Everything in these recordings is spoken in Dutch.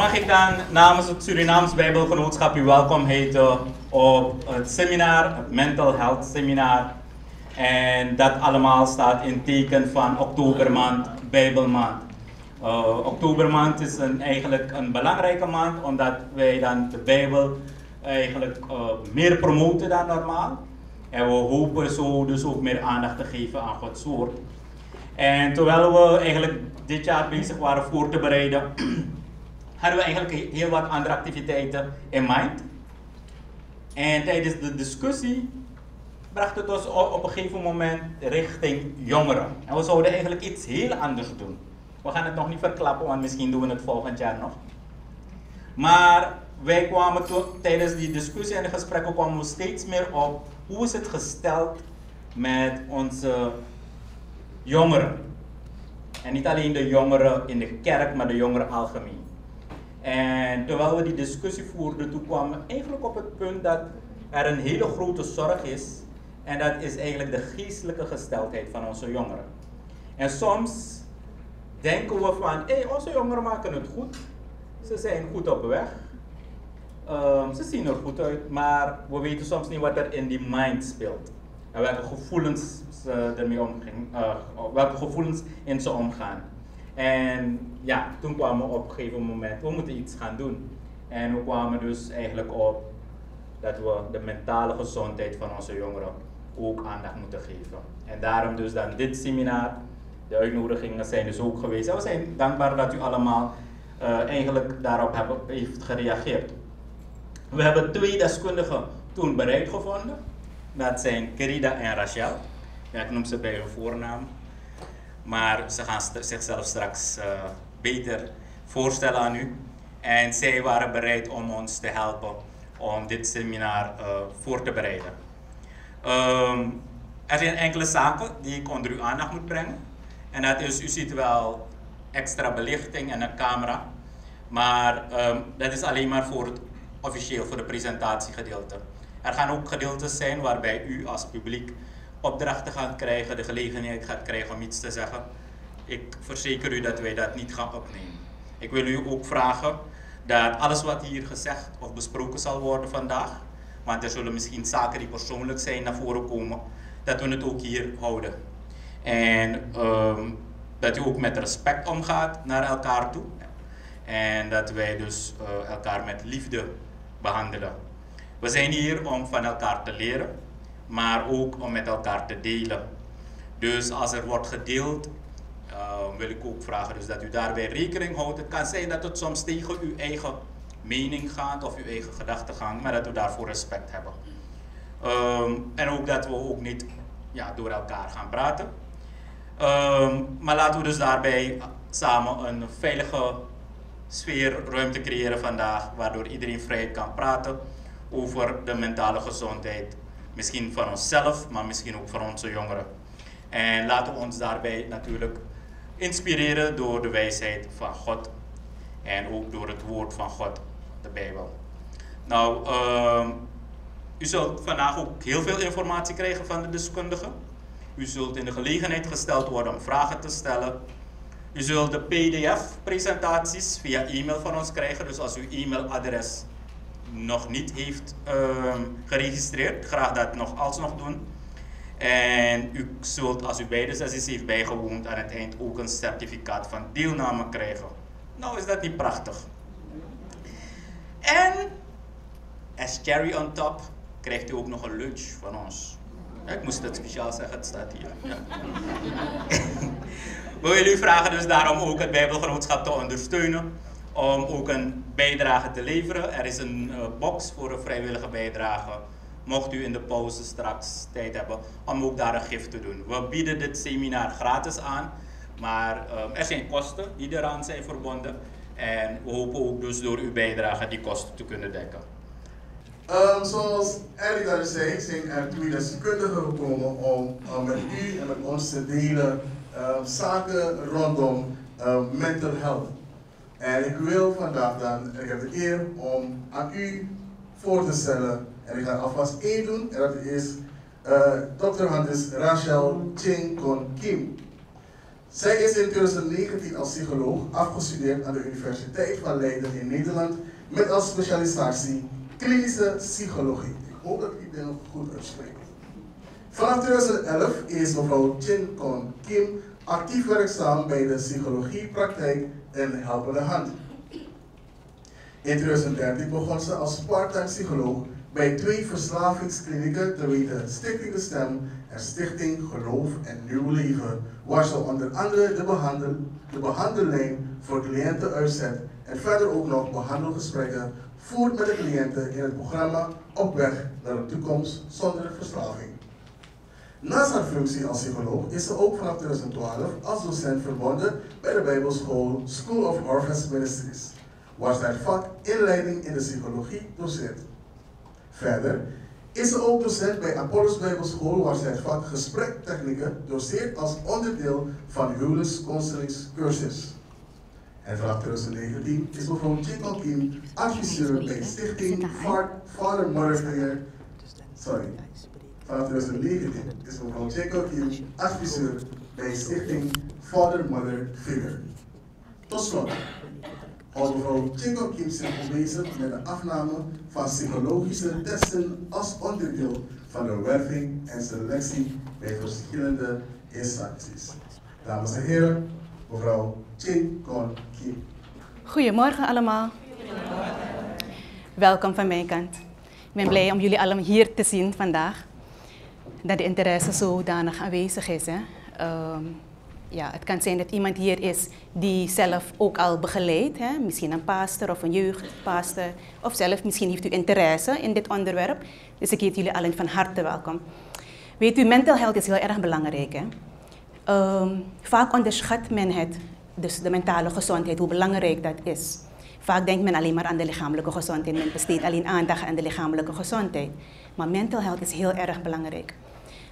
Mag ik dan namens het Surinaams Bijbelgenootschap u welkom heten op het seminar, het Mental Health Seminar. En dat allemaal staat in teken van Oktobermaand, Bijbelmaand. Oktobermaand is eigenlijk een belangrijke maand, omdat wij dan de Bijbel eigenlijk meer promoten dan normaal. En we hopen zo dus ook meer aandacht te geven aan Gods woord. En terwijl we eigenlijk dit jaar bezig waren voor te bereiden, hadden we eigenlijk heel wat andere activiteiten in mind. En tijdens de discussie bracht het ons op een gegeven moment richting jongeren. En we zouden eigenlijk iets heel anders doen. We gaan het nog niet verklappen, want misschien doen we het volgend jaar nog. Maar wij kwamen tijdens die discussie en de gesprekken kwamen we steeds meer op hoe is het gesteld met onze jongeren. En niet alleen de jongeren in de kerk, maar de jongeren algemeen. En terwijl we die discussie voerden, toen kwamen we eigenlijk op het punt dat er een hele grote zorg is. En dat is eigenlijk de geestelijke gesteldheid van onze jongeren. En soms denken we van, onze jongeren maken het goed. Ze zijn goed op weg. Ze zien er goed uit, maar we weten soms niet wat er in die mind speelt. En welke gevoelens ze ermee welke gevoelens in ze omgaan. En ja, toen kwamen we op een gegeven moment, we moeten iets gaan doen. En we kwamen dus eigenlijk op dat we de mentale gezondheid van onze jongeren ook aandacht moeten geven. En daarom dus dan dit seminar, de uitnodigingen zijn dus ook geweest. En we zijn dankbaar dat u allemaal eigenlijk daarop heeft gereageerd. We hebben 2 deskundigen toen bereid gevonden. Dat zijn Kerida en Rachel. Ja, ik noem ze bij hun voornaam. Maar ze gaan zichzelf straks beter voorstellen aan u. En zij waren bereid om ons te helpen om dit seminar voor te bereiden. Er zijn enkele zaken die ik onder uw aandacht moet brengen. En dat is, u ziet wel extra belichting en een camera. Maar dat is alleen maar voor het officieel, voor de presentatiegedeelte. Er gaan ook gedeeltes zijn waarbij u als publiek opdrachten gaat krijgen, de gelegenheid gaat krijgen om iets te zeggen. Ik verzeker u dat wij dat niet gaan opnemen. Ik wil u ook vragen dat alles wat hier gezegd of besproken zal worden vandaag, want er zullen misschien zaken die persoonlijk zijn naar voren komen, dat we het ook hier houden. En dat u ook met respect omgaat naar elkaar toe. En dat wij dus elkaar met liefde behandelen. We zijn hier om van elkaar te leren, maar ook om met elkaar te delen. Dus als er wordt gedeeld, wil ik ook vragen dus dat u daarbij rekening houdt. Het kan zijn dat het soms tegen uw eigen mening gaat of uw eigen gedachtegang, maar dat we daarvoor respect hebben. En ook dat we ook niet door elkaar gaan praten. Maar laten we dus daarbij samen een veilige sfeer, ruimte creëren vandaag, waardoor iedereen vrij kan praten over de mentale gezondheid. Misschien van onszelf, maar misschien ook van onze jongeren. En laten we ons daarbij natuurlijk inspireren door de wijsheid van God. En ook door het woord van God, de Bijbel. Nou, u zult vandaag ook heel veel informatie krijgen van de deskundigen. U zult in de gelegenheid gesteld worden om vragen te stellen. U zult de PDF-presentaties via e-mail van ons krijgen. Dus als uw e-mailadres nog niet heeft geregistreerd, graag dat nog alsnog doen. En u zult, als u beide sessies heeft bijgewoond, aan het eind ook een certificaat van deelname krijgen. Nou, is dat niet prachtig? En, as cherry on top, krijgt u ook nog een lunch van ons. Ja, ik moest het speciaal zeggen, het staat hier. Ja. We willen u vragen dus daarom ook het Bijbelgenootschap te ondersteunen. Om ook een bijdrage te leveren. Er is een box voor een vrijwillige bijdrage. Mocht u in de pauze straks tijd hebben om ook daar een gift te doen. We bieden dit seminar gratis aan. Maar er zijn kosten die eraan zijn verbonden. En we hopen ook dus door uw bijdrage die kosten te kunnen dekken. Zoals Erik al zei, zijn er 2 deskundigen gekomen om met u en met ons te delen zaken rondom mental health. En ik wil vandaag dan, ik heb de eer om aan u voor te stellen, en ik ga alvast 1 doen, en dat is Dr. Hannes Rachel Ching Kon Kim. Zij is in 2019 als psycholoog afgestudeerd aan de Universiteit van Leiden in Nederland met als specialisatie klinische psychologie. Ik hoop dat ik dit nog goed uitspreek. Vanaf 2011 is mevrouw Chin Kon Kim actief werkzaam bij de psychologiepraktijk en Helpende Hand. In 2013 begon ze als part-time psycholoog bij 2 verslavingsklinieken, te weten Stichting De Stem en Stichting Geloof en Nieuw Leven, waar ze onder andere de behandellijn voor cliënten uitzet en verder ook nog behandelgesprekken voert met de cliënten in het programma Op weg naar een toekomst zonder verslaving. Naast haar functie als psycholoog is ze ook vanaf 2012 als docent verbonden bij de Bijbelschool School of Harvest Ministries, waar zij het vak inleiding in de psychologie doseert. Verder is ze ook docent bij Apollos Bijbelschool, waar zij het vak gesprektechnieken doseert als onderdeel van huwelijksconselingscursus. En vanaf 2019 is mevrouw Chin Kim adviseur bij Stichting Father Mother Figure. Vanaf 2019 is mevrouw Chin Kim adviseur bij Stichting Father Mother Figure. Tot slot houdt mevrouw Chin Kim zich bezig met de afname van psychologische testen als onderdeel van de werving en selectie bij verschillende instanties. Dames en heren, mevrouw Chin Kim. Goedemorgen allemaal. Welkom van mijn kant. Ik ben blij om jullie allemaal hier te zien vandaag. Dat de interesse zodanig aanwezig is. Hè. Ja, het kan zijn dat iemand hier is die zelf ook al begeleidt. Hè. Misschien een pastor of een jeugdpastor. Of zelf misschien heeft u interesse in dit onderwerp. Dus ik heet jullie allen van harte welkom. Weet u, mental health is heel erg belangrijk. Hè. Vaak onderschat men het. Dus de mentale gezondheid, hoe belangrijk dat is. Vaak denkt men alleen maar aan de lichamelijke gezondheid. Men besteedt alleen aandacht aan de lichamelijke gezondheid. Maar mental health is heel erg belangrijk.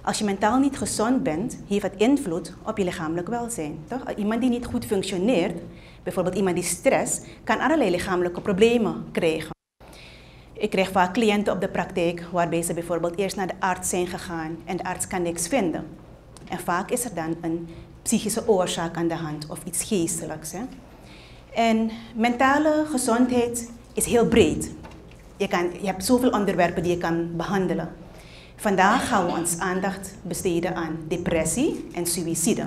Als je mentaal niet gezond bent, heeft het invloed op je lichamelijk welzijn. Toch? Iemand die niet goed functioneert, bijvoorbeeld iemand die stress, kan allerlei lichamelijke problemen krijgen. Ik krijg vaak cliënten op de praktijk waarbij ze bijvoorbeeld eerst naar de arts zijn gegaan en de arts kan niks vinden. En vaak is er dan een psychische oorzaak aan de hand of iets geestelijks. Hè? En mentale gezondheid is heel breed. Je hebt zoveel onderwerpen die je kan behandelen. Vandaag gaan we ons aandacht besteden aan depressie en suïcide.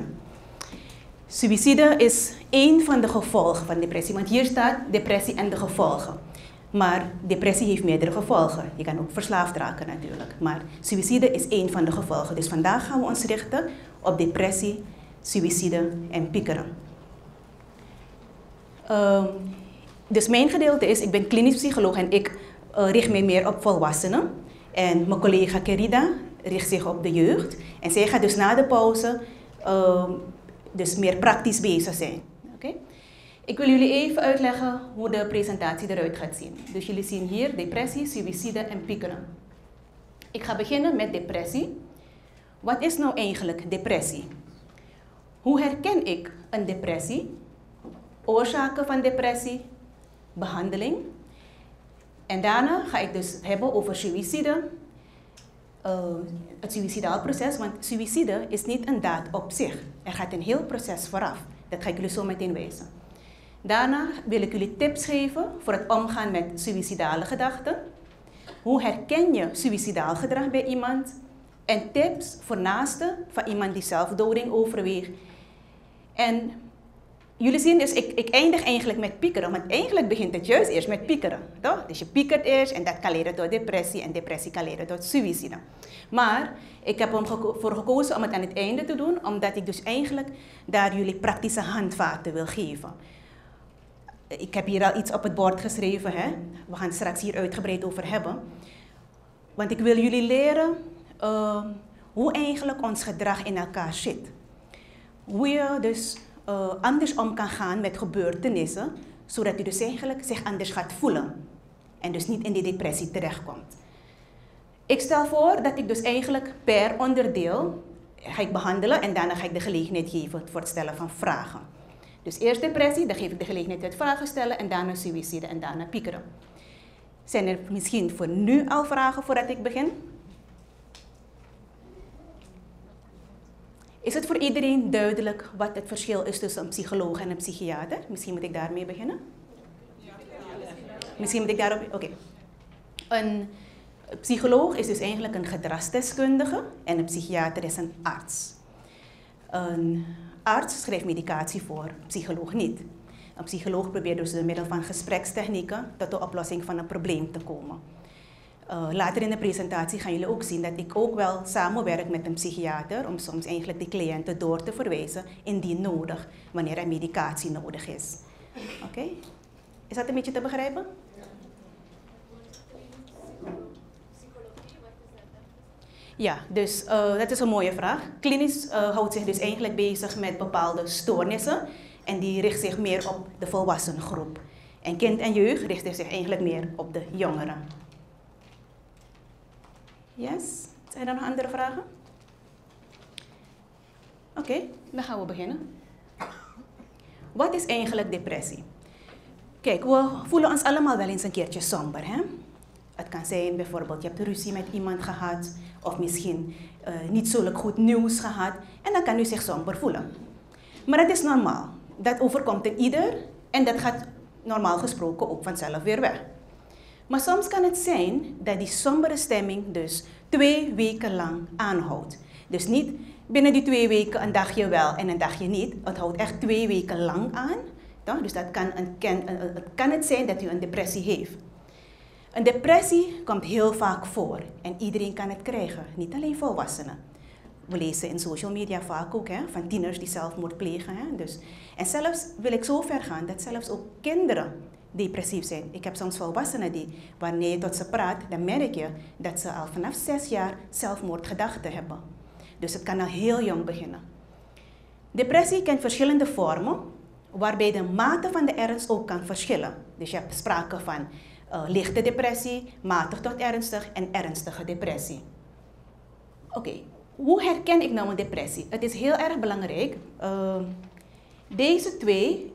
Suïcide is één van de gevolgen van depressie, want hier staat depressie en de gevolgen. Maar depressie heeft meerdere gevolgen. Je kan ook verslaafd raken natuurlijk. Maar suïcide is één van de gevolgen. Dus vandaag gaan we ons richten op depressie, suïcide en piekeren. Dus mijn gedeelte is, ik ben klinisch psycholoog en ik richt mij meer op volwassenen. En mijn collega Kerida richt zich op de jeugd. En zij gaat dus na de pauze dus meer praktisch bezig zijn. Okay? Ik wil jullie even uitleggen hoe de presentatie eruit gaat zien. Dus jullie zien hier depressie, suïcide en piekeren. Ik ga beginnen met depressie. Wat is nou eigenlijk depressie? Hoe herken ik een depressie? Oorzaken van depressie, behandeling. En daarna ga ik dus hebben over suïcide, het suïcidaal proces, want suïcide is niet een daad op zich. Er gaat een heel proces vooraf. Dat ga ik jullie zo meteen wijzen. Daarna wil ik jullie tips geven voor het omgaan met suïcidale gedachten. Hoe herken je suïcidaal gedrag bij iemand? En tips voor naasten van iemand die zelfdoding overweegt. En jullie zien dus, ik eindig eigenlijk met piekeren, want eigenlijk begint het juist eerst met piekeren. Toch? Dus je piekert eerst en dat kan leiden tot depressie en depressie kan leiden tot suïcide. Maar ik heb ervoor gekozen om het aan het einde te doen, omdat ik dus eigenlijk daar jullie praktische handvaten wil geven. Ik heb hier al iets op het bord geschreven, hè? We gaan het straks hier uitgebreid over hebben. Want ik wil jullie leren hoe eigenlijk ons gedrag in elkaar zit. Hoe je dus anders om kan gaan met gebeurtenissen, zodat u dus eigenlijk zich anders gaat voelen. En dus niet in die depressie terechtkomt. Ik stel voor dat ik dus eigenlijk per onderdeel ga ik behandelen en daarna ga ik de gelegenheid geven voor het stellen van vragen. Dus eerst depressie, dan geef ik de gelegenheid het vragen stellen en daarna suïcide en daarna piekeren. Zijn er misschien voor nu al vragen voordat ik begin? Is het voor iedereen duidelijk wat het verschil is tussen een psycholoog en een psychiater? Misschien moet ik daarmee beginnen. Misschien moet ik daarop... Oké. Een psycholoog is dus eigenlijk een gedragsdeskundige en een psychiater is een arts. Een arts schrijft medicatie voor, een psycholoog niet. Een psycholoog probeert dus door middel van gesprekstechnieken tot de oplossing van een probleem te komen. Later in de presentatie gaan jullie ook zien dat ik ook wel samenwerk met een psychiater om soms eigenlijk de cliënten door te verwijzen indien nodig, wanneer er medicatie nodig is. Oké? Is dat een beetje te begrijpen? Ja, dus dat is een mooie vraag. Klinisch houdt zich dus eigenlijk bezig met bepaalde stoornissen en die richt zich meer op de volwassenengroep. En kind en jeugd richt zich eigenlijk meer op de jongeren. Yes? Zijn er nog andere vragen? Oké, dan gaan we beginnen. Wat is eigenlijk depressie? Kijk, we voelen ons allemaal wel eens een keertje somber, hè? Het kan zijn bijvoorbeeld, je hebt ruzie met iemand gehad of misschien niet zo goed nieuws gehad en dan kan u zich somber voelen. Maar het is normaal. Dat overkomt in ieder en dat gaat normaal gesproken ook vanzelf weer weg. Maar soms kan het zijn dat die sombere stemming dus 2 weken lang aanhoudt. Dus niet binnen die 2 weken een dagje wel en een dagje niet. Het houdt echt 2 weken lang aan. Dus dat kan het zijn dat u een depressie heeft. Een depressie komt heel vaak voor en iedereen kan het krijgen, niet alleen volwassenen. We lezen in social media vaak ook van tieners die zelfmoord plegen. Dus. En zelfs wil ik zo ver gaan dat zelfs ook kinderen depressief zijn. Ik heb soms volwassenen die, wanneer je tot ze praat, dan merk je dat ze al vanaf 6 jaar zelfmoordgedachten hebben. Dus het kan al heel jong beginnen. Depressie kent verschillende vormen, waarbij de mate van de ernst ook kan verschillen. Dus je hebt sprake van lichte depressie, matig tot ernstig en ernstige depressie. Oké, hoe herken ik nou een depressie? Het is heel erg belangrijk. Deze 2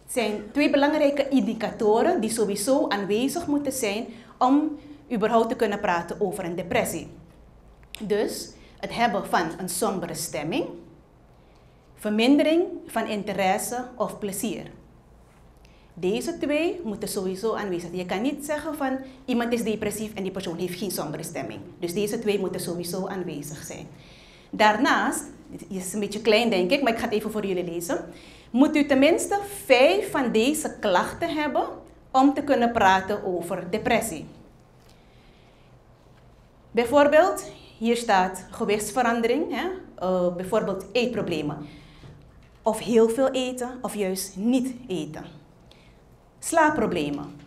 zijn 2 belangrijke indicatoren die sowieso aanwezig moeten zijn om überhaupt te kunnen praten over een depressie. Dus het hebben van een sombere stemming, vermindering van interesse of plezier. Deze 2 moeten sowieso aanwezig zijn. Je kan niet zeggen van iemand is depressief en die persoon heeft geen sombere stemming. Dus deze 2 moeten sowieso aanwezig zijn. Daarnaast, dit is een beetje klein denk ik, maar ik ga het even voor jullie lezen. Moet u tenminste 5 van deze klachten hebben om te kunnen praten over depressie. Bijvoorbeeld, hier staat gewichtsverandering, bijvoorbeeld eetproblemen. Of heel veel eten of juist niet eten. Slaapproblemen.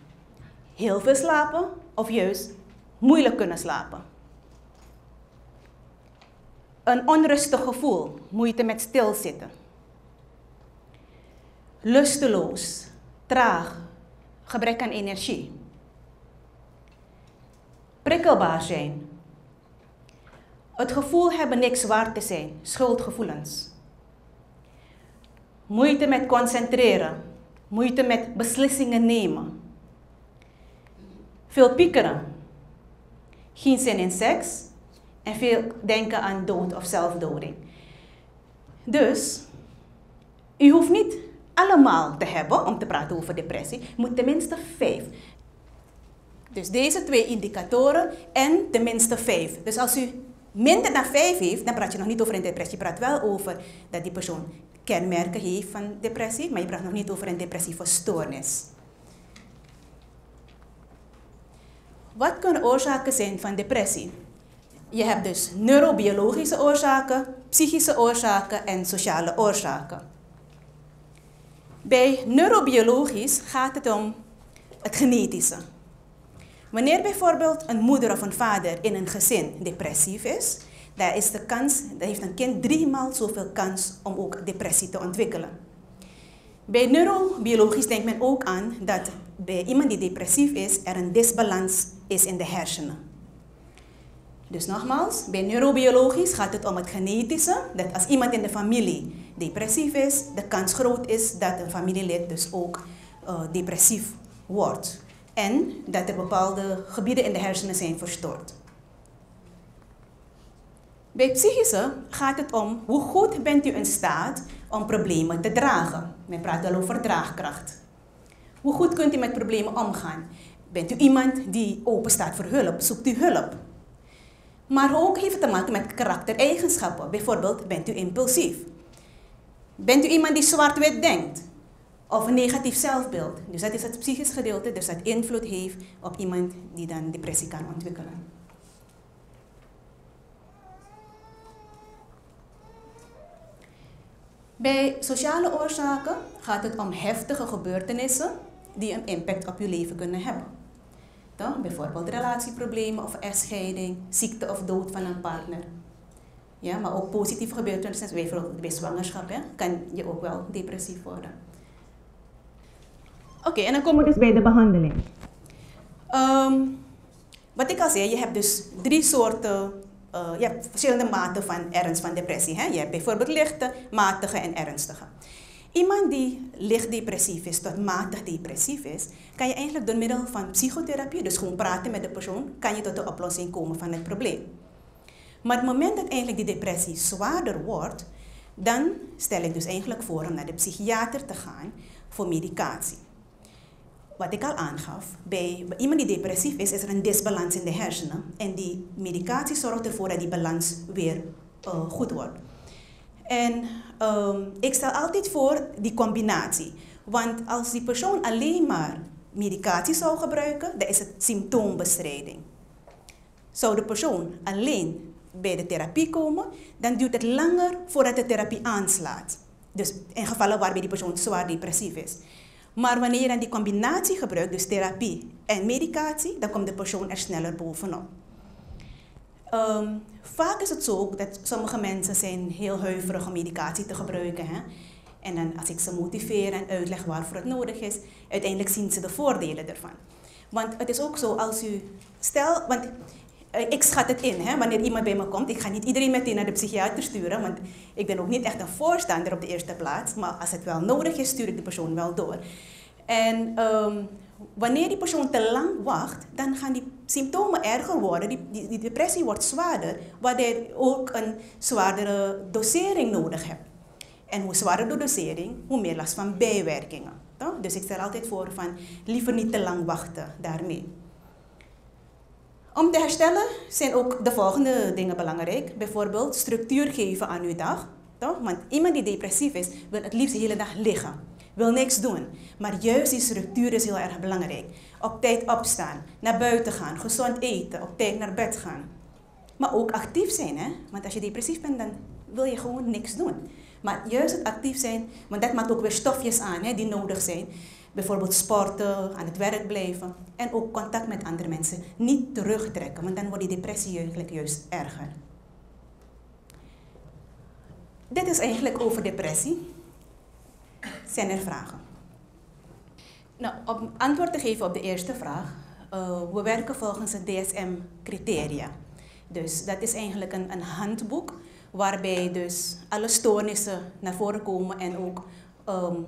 Heel veel slapen of juist moeilijk kunnen slapen. Een onrustig gevoel, moeite met stilzitten. Lusteloos, traag, gebrek aan energie. Prikkelbaar zijn. Het gevoel hebben niks waard te zijn, schuldgevoelens. Moeite met concentreren, moeite met beslissingen nemen. Veel piekeren, geen zin in seks en veel denken aan dood of zelfdoding. Dus, u hoeft niet allemaal te hebben om te praten over depressie, u moet tenminste 5. Dus deze 2 indicatoren en tenminste 5. Dus als u minder dan 5 heeft, dan praat je nog niet over een depressie. Je praat wel over dat die persoon kenmerken heeft van depressie, maar je praat nog niet over een depressieve stoornis. Wat kunnen oorzaken zijn van depressie? Je hebt dus neurobiologische oorzaken, psychische oorzaken en sociale oorzaken. Bij neurobiologisch gaat het om het genetische. Wanneer bijvoorbeeld een moeder of een vader in een gezin depressief is, dan heeft een kind 3 maal zoveel kans om ook depressie te ontwikkelen. Bij neurobiologisch denkt men ook aan dat bij iemand die depressief is, er een disbalans is in de hersenen. Dus nogmaals, bij neurobiologisch gaat het om het genetische, dat als iemand in de familie depressief is, de kans groot is dat een familielid dus ook depressief wordt. En dat er bepaalde gebieden in de hersenen zijn verstoord. Bij psychische gaat het om hoe goed bent u in staat om problemen te dragen. Men praat wel over draagkracht. Hoe goed kunt u met problemen omgaan? Bent u iemand die open staat voor hulp? Zoekt u hulp? Maar ook heeft het te maken met karaktereigenschappen. Bijvoorbeeld, bent u impulsief? Bent u iemand die zwart-wit denkt? Of een negatief zelfbeeld? Dus dat is het psychisch gedeelte, dus dat invloed heeft op iemand die dan depressie kan ontwikkelen. Bij sociale oorzaken gaat het om heftige gebeurtenissen die een impact op je leven kunnen hebben. Dan bijvoorbeeld relatieproblemen of echtscheiding, ziekte of dood van een partner. Ja, maar ook positieve gebeurtenissen, bijvoorbeeld bij zwangerschap, kan je ook wel depressief worden. Oké, en dan komen we dus bij de behandeling. Wat ik al zei, je hebt dus 3 soorten, je hebt verschillende maten van ernst van depressie. Hè? Je hebt bijvoorbeeld lichte, matige en ernstige. Iemand die licht depressief is tot matig depressief is, kan je eigenlijk door middel van psychotherapie, dus gewoon praten met de persoon, kan je tot de oplossing komen van het probleem. Maar op het moment dat eigenlijk die depressie zwaarder wordt, dan stel ik dus eigenlijk voor om naar de psychiater te gaan voor medicatie. Wat ik al aangaf, bij iemand die depressief is, is er een disbalans in de hersenen. En die medicatie zorgt ervoor dat die balans weer goed wordt. En ik stel altijd voor die combinatie. Want als die persoon alleen maar medicatie zou gebruiken, dan is het symptoombestrijding. Zou de persoon alleen bij de therapie komen, dan duurt het langer voordat de therapie aanslaat. Dus in gevallen waarbij die persoon zwaar depressief is. Maar wanneer je dan die combinatie gebruikt, dus therapie en medicatie, dan komt de persoon er sneller bovenop. Vaak is het zo dat sommige mensen zijn heel huiverig om medicatie te gebruiken. Hè? En dan als ik ze motiveer en uitleg waarvoor het nodig is, uiteindelijk zien ze de voordelen ervan. Want het is ook zo als u, stel, want ik schat het in, hè, wanneer iemand bij me komt. Ik ga niet iedereen meteen naar de psychiater sturen, want ik ben ook niet echt een voorstander op de eerste plaats. Maar als het wel nodig is, stuur ik de persoon wel door. En wanneer die persoon te lang wacht, dan gaan die symptomen erger worden. Die depressie wordt zwaarder, waardoor je ook een zwaardere dosering nodig hebt. En hoe zwaarder de dosering, hoe meer last van bijwerkingen. Toch? Dus ik stel altijd voor van liever niet te lang wachten daarmee. Om te herstellen zijn ook de volgende dingen belangrijk. Bijvoorbeeld structuur geven aan uw dag. Toch? Want iemand die depressief is, wil het liefst de hele dag liggen. Wil niks doen. Maar juist die structuur is heel erg belangrijk. Op tijd opstaan, naar buiten gaan, gezond eten, op tijd naar bed gaan. Maar ook actief zijn. Hè? Want als je depressief bent, dan wil je gewoon niks doen. Maar juist het actief zijn, want dat maakt ook weer stofjes aan, hè, die nodig zijn. Bijvoorbeeld sporten, aan het werk blijven en ook contact met andere mensen. Niet terugtrekken, want dan wordt die depressie eigenlijk juist erger. Dit is eigenlijk over depressie. Zijn er vragen? Nou, om antwoord te geven op de eerste vraag. We werken volgens het DSM-criteria. Dus dat is eigenlijk een handboek waarbij dus alle stoornissen naar voren komen en ook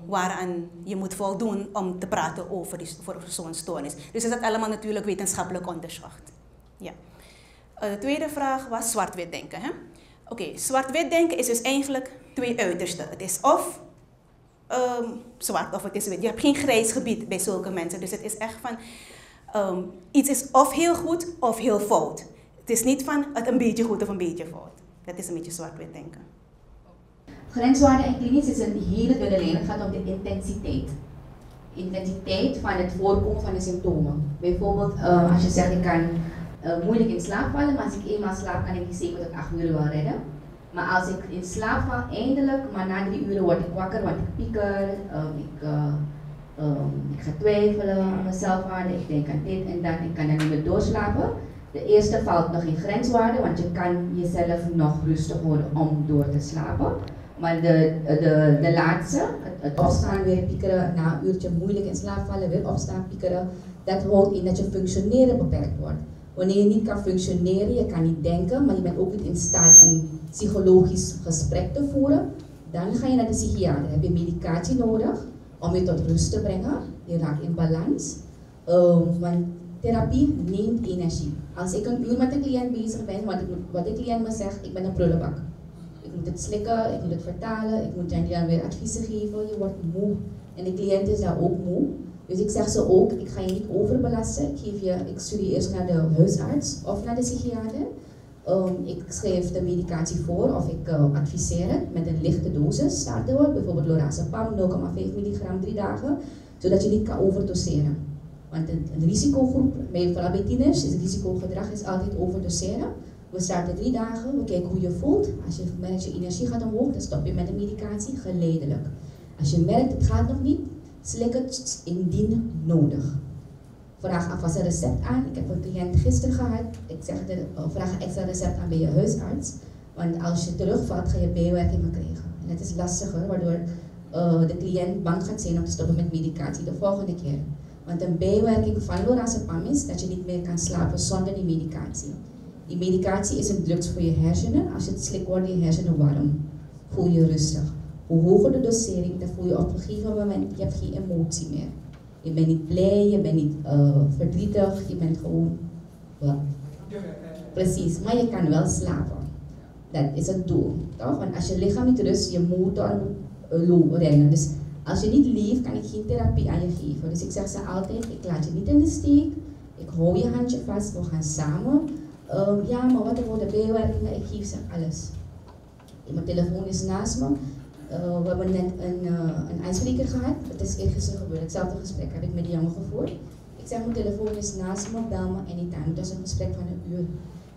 waaraan je moet voldoen om te praten over zo'n stoornis. Dus is dat allemaal natuurlijk wetenschappelijk onderzocht. Ja. De tweede vraag was zwart-wit denken. Oké, zwart-wit denken is dus eigenlijk 2 uitersten. Het is of zwart of het is wit. Je hebt geen grijs gebied bij zulke mensen. Dus het is echt van, iets is of heel goed of heel fout. Het is niet van het een beetje goed of een beetje fout. Dat is een beetje zwart-wit denken. Grenswaarde en klinisch is een hele dunne lijn. Het gaat om de intensiteit. Intensiteit van het voorkomen van de symptomen. Bijvoorbeeld als je zegt ik kan moeilijk in slaap vallen, maar als ik eenmaal slaap kan ik die 7 tot 8 uur wel redden. Maar als ik in slaap val, eindelijk, maar na 3 uur word ik wakker, want ik pieker, ik ga twijfelen aan mijn zelfwaarde, ik denk aan dit en dat, ik kan dan niet meer doorslapen. De eerste valt nog in grenswaarde, want je kan jezelf nog rustig houden om door te slapen. Maar de laatste, het opstaan, weer piekeren, na een uurtje moeilijk in slaap vallen, weer opstaan, piekeren, dat houdt in dat je functioneren beperkt wordt. Wanneer je niet kan functioneren, je kan niet denken, maar je bent ook niet in staat een psychologisch gesprek te voeren, dan ga je naar de psychiater. Dan heb je medicatie nodig om je tot rust te brengen. Je raakt in balans. Want therapie neemt energie. Als ik een uur met een cliënt bezig ben, wat de cliënt me zegt, ik ben een prullenbak. Ik moet het slikken, ik moet het vertalen, ik moet dan weer adviezen geven, je wordt moe. En de cliënt is daar ook moe. Dus ik zeg ze ook, ik ga je niet overbelasten, ik stuur je eerst naar de huisarts of naar de psychiater. Ik schrijf de medicatie voor of ik adviseer het met een lichte dosis, staat er bijvoorbeeld lorazepam 0,5 milligram 3 dagen, zodat je niet kan overdoseren. Want een risicogroep, vooral bij tieners, is het risicogedrag is altijd overdoseren. We starten 3 dagen, we kijken hoe je voelt. Als je merkt dat je energie gaat omhoog, dan stop je met de medicatie geleidelijk. Als je merkt het gaat nog niet, slik het indien nodig. Vraag alvast een recept aan. Ik heb een cliënt gisteren gehad. Ik zeg, vraag een extra recept aan bij je huisarts. Want als je terugvalt, ga je bijwerkingen krijgen. En het is lastiger, waardoor de cliënt bang gaat zijn om te stoppen met medicatie de volgende keer. Want een bijwerking van lorazepam is dat je niet meer kan slapen zonder die medicatie. Die medicatie is een drugs voor je hersenen. Als je het slikt, worden je hersenen warm. Voel je rustig. Hoe hoger de dosering, dan voel je op een gegeven moment, je hebt geen emotie meer. Je bent niet blij, je bent niet verdrietig, je bent gewoon... Precies, maar je kan wel slapen. Dat is het doel, toch? Want als je lichaam niet rust, je motor moet rennen. Dus als je niet leeft, kan ik geen therapie aan je geven. Dus ik zeg ze altijd, ik laat je niet in de steek. Ik hou je handje vast, we gaan samen. Ja, maar wat er worden bijwerkingen, ik geef ze alles. Mijn telefoon is naast me. We hebben net een aanspreker gehad. Het is eergisteren gebeurd. Hetzelfde gesprek heb ik met die jongen gevoerd. Ik zeg, mijn telefoon is naast me, bel me anytime. Het was een gesprek van 1 uur.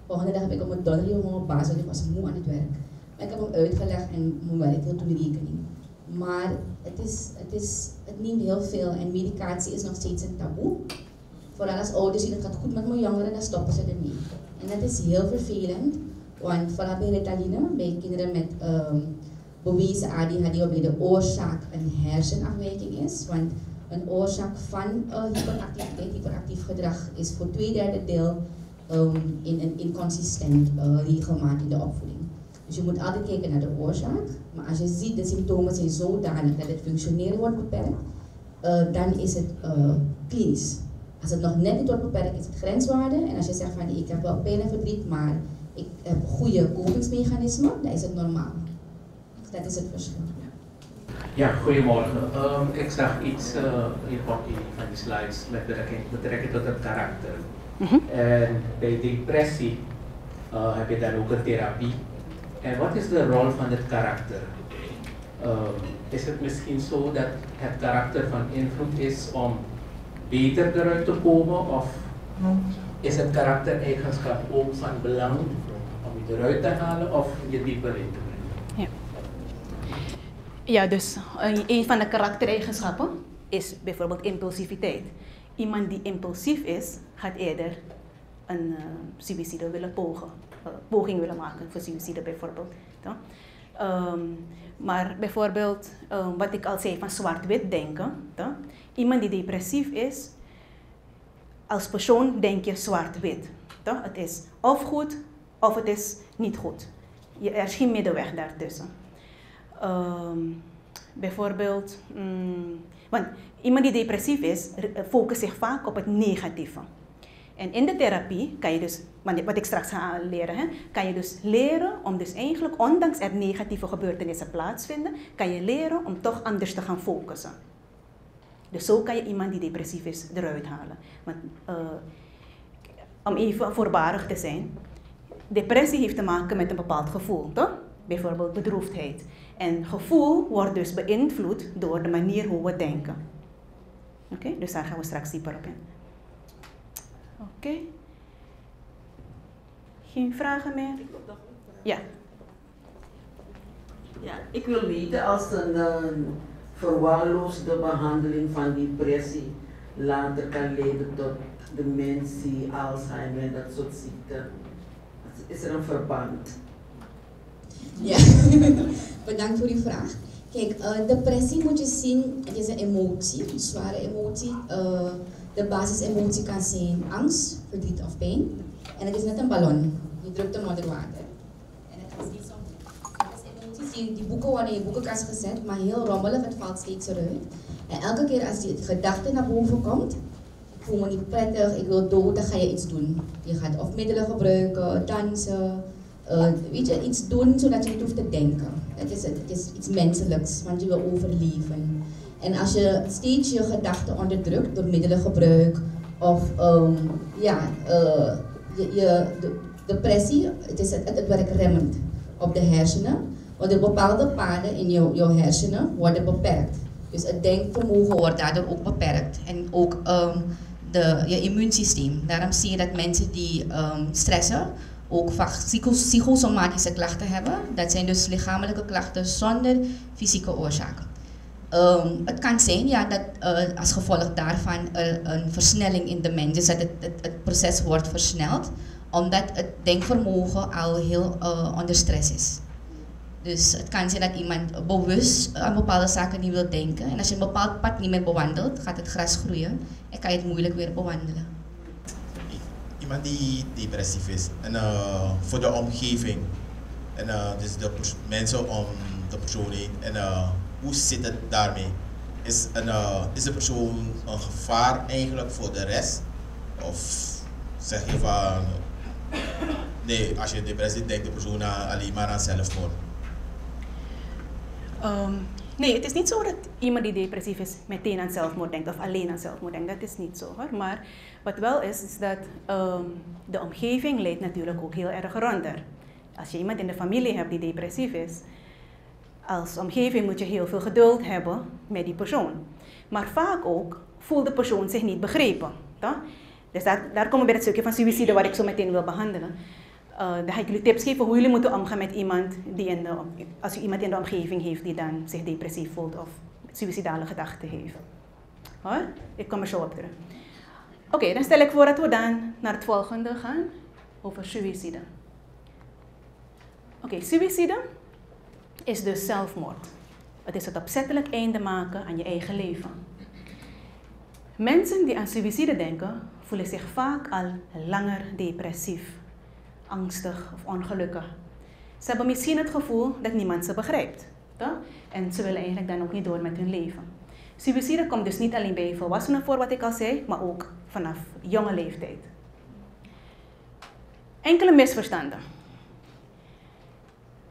Volgende dag heb ik op mijn dollar jongen op basis, want ik was moe aan het werk. Maar ik heb hem uitgelegd en mijn werk hield toen rekening. Maar het neemt heel veel en medicatie is nog steeds een taboe. Vooral als ouders zien het gaat goed met mijn jongeren, dan stoppen ze ermee. En dat is heel vervelend, want vooral bij Ritaline, bij kinderen met bewezen ADHD, waarbij de oorzaak een hersenafwijking is. Want een oorzaak van hyperactiviteit, hyperactief gedrag, is voor 2/3 deel in een inconsistent regelmaat in de opvoeding. Dus je moet altijd kijken naar de oorzaak. Maar als je ziet de symptomen zijn zodanig dat het functioneren wordt beperkt, dan is het klinisch. Als het nog net niet wordt beperkt, is het grenswaarde. En als je zegt van ik heb wel pijn en verdriet, maar ik heb goede kopingsmechanismen, dan is het normaal. Dat is het verschil. Ja, goedemorgen. Ik zag iets van die slides met betrekking tot het karakter. En bij depressie heb je dan ook een therapie. En wat is de rol van het karakter? Is het misschien zo dat het karakter van invloed is om beter eruit te komen? Of is het karaktereigenschap ook van belang om je eruit te halen of je dieper in te brengen? Ja, dus een van de karaktereigenschappen is bijvoorbeeld impulsiviteit. Iemand die impulsief is, gaat eerder een suïcide willen poging willen maken voor suïcide bijvoorbeeld. Maar bijvoorbeeld, wat ik al zei van zwart-wit denken. Iemand die depressief is, als persoon denk je zwart-wit. Het is of goed of het is niet goed. Er is geen middenweg daartussen. Bijvoorbeeld, want iemand die depressief is, focust zich vaak op het negatieve. En in de therapie kan je dus, wat ik straks ga leren, kan je dus leren om dus eigenlijk, ondanks er negatieve gebeurtenissen plaatsvinden, kan je leren om toch anders te gaan focussen. Dus zo kan je iemand die depressief is eruit halen. Want, om even voorbarig te zijn, depressie heeft te maken met een bepaald gevoel, toch? Bijvoorbeeld bedroefdheid. En gevoel wordt dus beïnvloed door de manier hoe we denken. Oké, dus daar gaan we straks dieper op in. Oké. Geen vragen meer? Ja. Ja, ik wil weten als een verwaarloosde behandeling van depressie later kan leiden tot dementie, Alzheimer en dat soort ziekten. Is er een verband? Ja, bedankt voor uw vraag. Kijk, depressie moet je zien, het is een emotie, een zware emotie. De basisemotie kan zijn angst, verdriet of pijn. En het is net een ballon, je drukt hem onder water. En het is niet zo. Emoties, die boeken worden in je boekenkast gezet, maar heel rommelig, het valt steeds eruit. En elke keer als die gedachte naar boven komt, voel me niet prettig, ik wil dood, dan ga je iets doen. Je gaat of middelen gebruiken, dansen, weet je, iets doen zodat je niet hoeft te denken. Het is iets menselijks, want je wil overleven. En als je steeds je gedachten onderdrukt door middelengebruik of depressie, het werkt remmend op de hersenen, waardoor bepaalde paden in jouw hersenen worden beperkt. Dus het denkvermogen wordt daardoor ook beperkt en ook je immuunsysteem. Daarom zie je dat mensen die stressen ook vaak psychosomatische klachten hebben. Dat zijn dus lichamelijke klachten zonder fysieke oorzaken. Het kan zijn dat als gevolg daarvan een versnelling in de mens, dus dat het proces wordt versneld, omdat het denkvermogen al heel onder stress is. Dus het kan zijn dat iemand bewust aan bepaalde zaken niet wil denken. En als je een bepaald pad niet meer bewandelt, gaat het gras groeien en kan je het moeilijk weer bewandelen. Iemand die depressief is en voor de omgeving en dus de mensen om de persoon heen en hoe zit het daarmee? Is de persoon een gevaar eigenlijk voor de rest? Of zeg je van nee, als je depressie denkt de persoon alleen maar aan zelfmoord? Nee, het is niet zo dat iemand die depressief is meteen aan zelfmoord denkt of alleen aan zelfmoord denkt. Dat is niet zo hoor. Maar wat wel is dat de omgeving leidt natuurlijk ook heel erg eronder. Als je iemand in de familie hebt die depressief is, als omgeving moet je heel veel geduld hebben met die persoon. Maar vaak ook voelt de persoon zich niet begrepen. Toch? Dus daar komen we bij het stukje van suïcide waar ik zo meteen wil behandelen. Dan ga ik jullie tips geven hoe jullie moeten omgaan met iemand die als u iemand in de omgeving heeft die dan zich depressief voelt of suïcidale gedachten heeft. Hoor? Ik kom er zo op terug. Oké, dan stel ik voor dat we dan naar het volgende gaan over suïcide. Oké, suïcide is dus zelfmoord. Het is het opzettelijk einde maken aan je eigen leven. Mensen die aan suïcide denken voelen zich vaak al langer depressief, angstig of ongelukkig. Ze hebben misschien het gevoel dat niemand ze begrijpt. Toch? En ze willen eigenlijk dan ook niet door met hun leven. Suïcide komt dus niet alleen bij volwassenen voor, wat ik al zei, maar ook vanaf jonge leeftijd. Enkele misverstanden.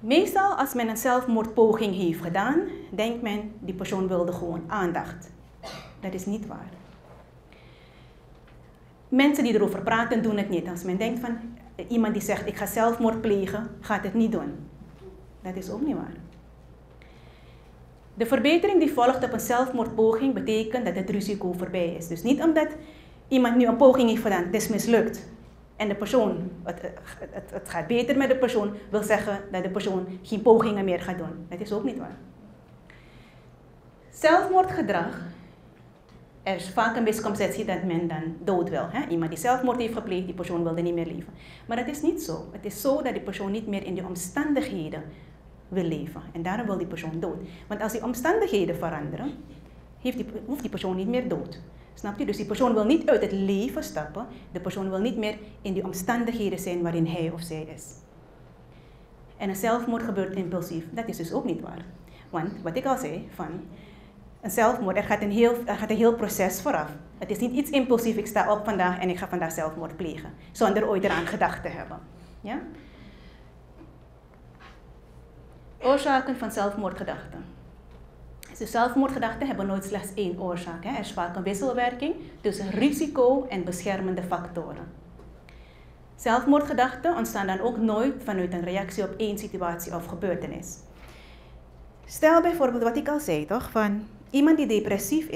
Meestal als men een zelfmoordpoging heeft gedaan, denkt men die persoon wilde gewoon aandacht. Dat is niet waar. Mensen die erover praten doen het niet. Als men denkt van iemand die zegt ik ga zelfmoord plegen, gaat het niet doen. Dat is ook niet waar. De verbetering die volgt op een zelfmoordpoging betekent dat het risico voorbij is. Dus niet omdat iemand nu een poging heeft gedaan, het is mislukt. En de persoon, het gaat beter met de persoon, wil zeggen dat de persoon geen pogingen meer gaat doen. Dat is ook niet waar. Zelfmoordgedrag, er is vaak een misconceptie dat men dan dood wil. Hè? Iemand die zelfmoord heeft gepleegd, die persoon wilde niet meer leven. Maar dat is niet zo. Het is zo dat die persoon niet meer in die omstandigheden wil leven. En daarom wil die persoon dood. Want als die omstandigheden veranderen, hoeft die persoon niet meer dood. Snap je? Dus die persoon wil niet uit het leven stappen. De persoon wil niet meer in die omstandigheden zijn waarin hij of zij is. En een zelfmoord gebeurt impulsief. Dat is dus ook niet waar. Want wat ik al zei, van een zelfmoord, er gaat een heel proces vooraf. Het is niet iets impulsief, ik sta op vandaag en ik ga vandaag zelfmoord plegen. Zonder ooit eraan gedacht te hebben. Ja? Oorzaken van zelfmoordgedachten. Dus zelfmoordgedachten hebben nooit slechts één oorzaak. Hè. Er is vaak een wisselwerking tussen risico en beschermende factoren. Zelfmoordgedachten ontstaan dan ook nooit vanuit een reactie op één situatie of gebeurtenis. Stel bijvoorbeeld wat ik al zei, toch? Van iemand die depressief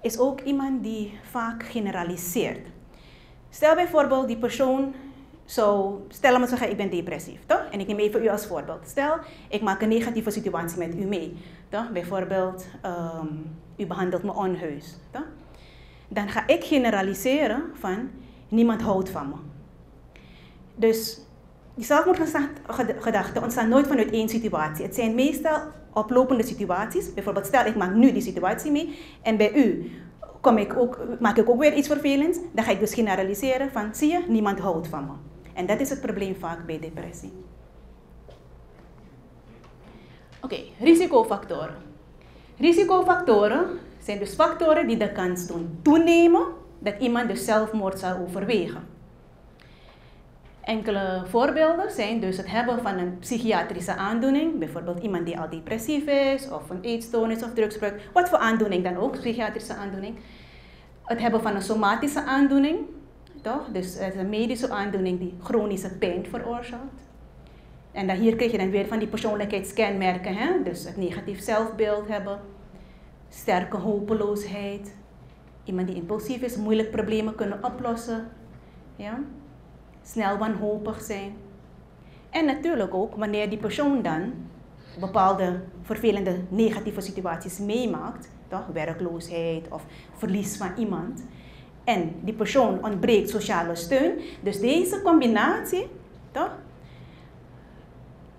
is ook iemand die vaak generaliseert. Stel bijvoorbeeld die persoon stel me zeggen ik ben depressief, toch? En ik neem even u als voorbeeld. Stel, ik maak een negatieve situatie met u mee. Toch? Bijvoorbeeld, u behandelt me onheus. Toch? Dan ga ik generaliseren van niemand houdt van me. Dus die zelfmoordgedachten ontstaan nooit vanuit één situatie. Het zijn meestal oplopende situaties. Bijvoorbeeld, stel ik maak nu die situatie mee en bij u maak ik ook weer iets vervelends. Dan ga ik dus generaliseren van zie je, niemand houdt van me. En dat is het probleem vaak bij depressie. Oké, risicofactoren. Risicofactoren zijn dus factoren die de kans doen toenemen dat iemand dus zelfmoord zou overwegen. Enkele voorbeelden zijn dus het hebben van een psychiatrische aandoening, bijvoorbeeld iemand die al depressief is, of een eetstoornis of drugsgebruik, wat voor aandoening dan ook, psychiatrische aandoening. Het hebben van een somatische aandoening, toch? Dus het is een medische aandoening die chronische pijn veroorzaakt. En dan hier krijg je dan weer van die persoonlijkheidskenmerken, hè? Dus het negatief zelfbeeld hebben, sterke hopeloosheid, iemand die impulsief is, moeilijk problemen kunnen oplossen, ja? Snel wanhopig zijn. En natuurlijk ook wanneer die persoon dan bepaalde vervelende negatieve situaties meemaakt, toch? Werkloosheid of verlies van iemand, en die persoon ontbreekt sociale steun. Dus deze combinatie, toch,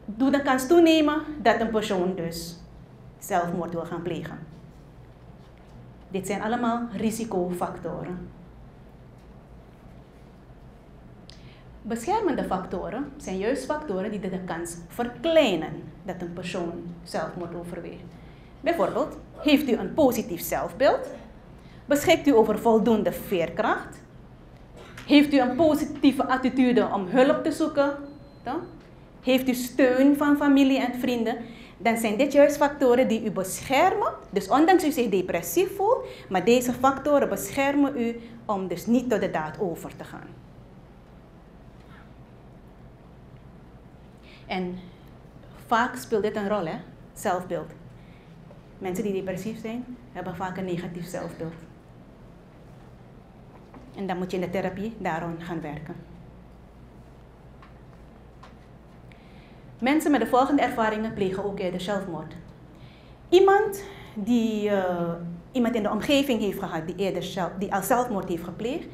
doet de kans toenemen dat een persoon dus zelfmoord wil gaan plegen. Dit zijn allemaal risicofactoren. Beschermende factoren zijn juist factoren die de kans verkleinen dat een persoon zelfmoord overweegt. Bijvoorbeeld, heeft u een positief zelfbeeld? Beschikt u over voldoende veerkracht? Heeft u een positieve attitude om hulp te zoeken? Dan? Heeft u steun van familie en vrienden? Dan zijn dit juist factoren die u beschermen. Dus ondanks u zich depressief voelt, maar deze factoren beschermen u om dus niet tot de daad over te gaan. En vaak speelt dit een rol, hè? Zelfbeeld. Mensen die depressief zijn, hebben vaak een negatief zelfbeeld. En dan moet je in de therapie daarom gaan werken. Mensen met de volgende ervaringen plegen ook eerder zelfmoord. Iemand in de omgeving heeft gehad die al zelfmoord heeft gepleegd,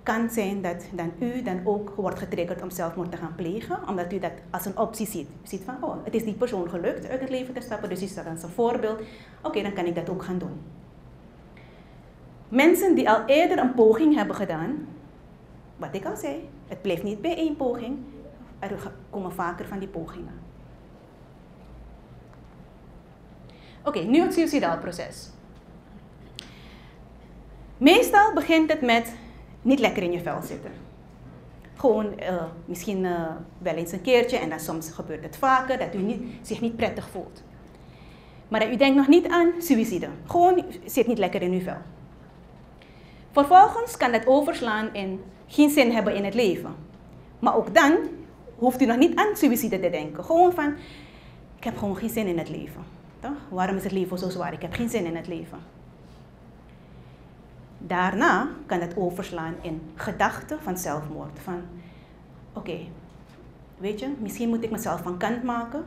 kan zijn dat u dan ook wordt getriggerd om zelfmoord te gaan plegen, omdat u dat als een optie ziet. U ziet van, oh, het is die persoon gelukt uit het leven te stappen, dus is dat als een voorbeeld. Oké, dan kan ik dat ook gaan doen. Mensen die al eerder een poging hebben gedaan, wat ik al zei, het blijft niet bij één poging, er komen vaker van die pogingen. Oké, nu het suicidaal proces. Meestal begint het met niet lekker in je vel zitten. Gewoon misschien wel eens een keertje en dan soms gebeurt het vaker dat u zich niet prettig voelt. Maar u denkt nog niet aan suïcide. Gewoon zit niet lekker in uw vel. Vervolgens kan dat overslaan in geen zin hebben in het leven. Maar ook dan hoeft u nog niet aan suïcide te denken. Gewoon van, ik heb gewoon geen zin in het leven. Toch? Waarom is het leven zo zwaar? Ik heb geen zin in het leven. Daarna kan het overslaan in gedachten van zelfmoord. Van, oké, weet je, misschien moet ik mezelf van kant maken.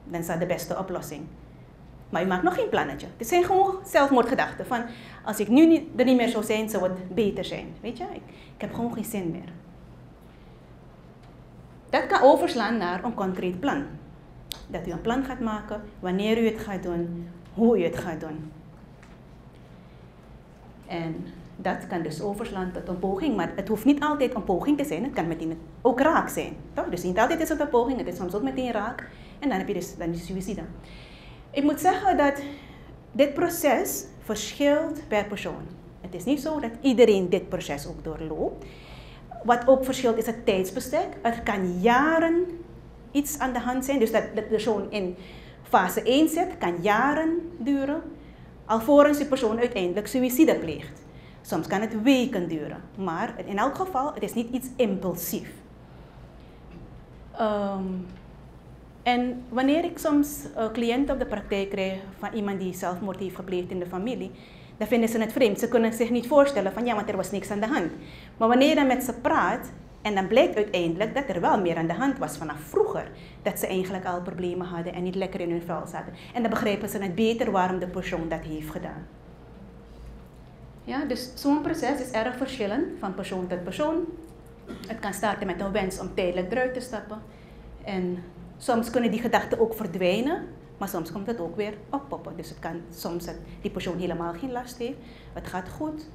Dan is dat de beste oplossing. Maar u maakt nog geen plannetje. Het zijn gewoon zelfmoordgedachten. Van, als ik nu er niet meer zou zijn, zou het beter zijn. Weet je, ik heb gewoon geen zin meer. Dat kan overslaan naar een concreet plan. Dat u een plan gaat maken, wanneer u het gaat doen, hoe u het gaat doen. En dat kan dus overslaan tot een poging, maar het hoeft niet altijd een poging te zijn, het kan meteen ook raak zijn. Toch? Dus niet altijd is het een poging, het is soms ook meteen raak en dan heb je dus dan suïcide. Ik moet zeggen dat dit proces verschilt per persoon. Het is niet zo dat iedereen dit proces ook doorloopt. Wat ook verschilt is het tijdsbestek. Er kan jaren iets aan de hand zijn, dus dat de persoon in fase 1 zit, kan jaren duren, alvorens de persoon uiteindelijk suïcide pleegt. Soms kan het weken duren, maar in elk geval, het is niet iets impulsief. En wanneer ik soms cliënten op de praktijk krijg van iemand die zelfmoord heeft gepleegd in de familie, dan vinden ze het vreemd. Ze kunnen zich niet voorstellen van ja, want er was niks aan de hand. Maar wanneer je dan met ze praat, en dan blijkt uiteindelijk dat er wel meer aan de hand was vanaf vroeger. Dat ze eigenlijk al problemen hadden en niet lekker in hun vel zaten. En dan begrijpen ze het beter waarom de persoon dat heeft gedaan. Ja, dus zo'n proces is erg verschillend van persoon tot persoon. Het kan starten met een wens om tijdelijk eruit te stappen. En soms kunnen die gedachten ook verdwijnen, maar soms komt het ook weer oppoppen. Dus het kan soms dat die persoon helemaal geen last heeft. Het gaat goed,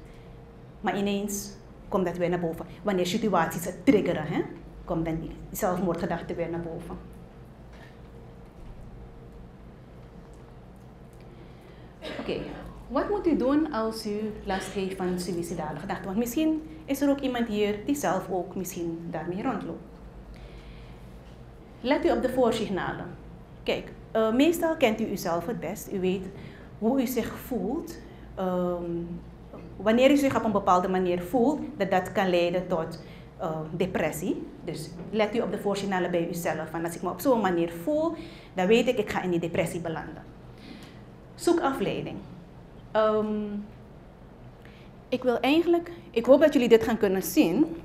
maar ineens komt dat weer naar boven. Wanneer situaties het triggeren, hè, komt dan die zelfmoordgedachte weer naar boven. Oké, Wat moet u doen als u last heeft van suïcidale gedachten? Want misschien is er ook iemand hier die zelf ook misschien daarmee rondloopt. Let u op de voorsignalen. Kijk, meestal kent u uzelf het best. U weet hoe u zich voelt. Wanneer u zich op een bepaalde manier voelt, dat kan leiden tot depressie. Dus let u op de voorsignalen bij uzelf. Van als ik me op zo'n manier voel, dan weet ik ga in die depressie belanden. Zoek afleiding. Ik hoop dat jullie dit gaan kunnen zien.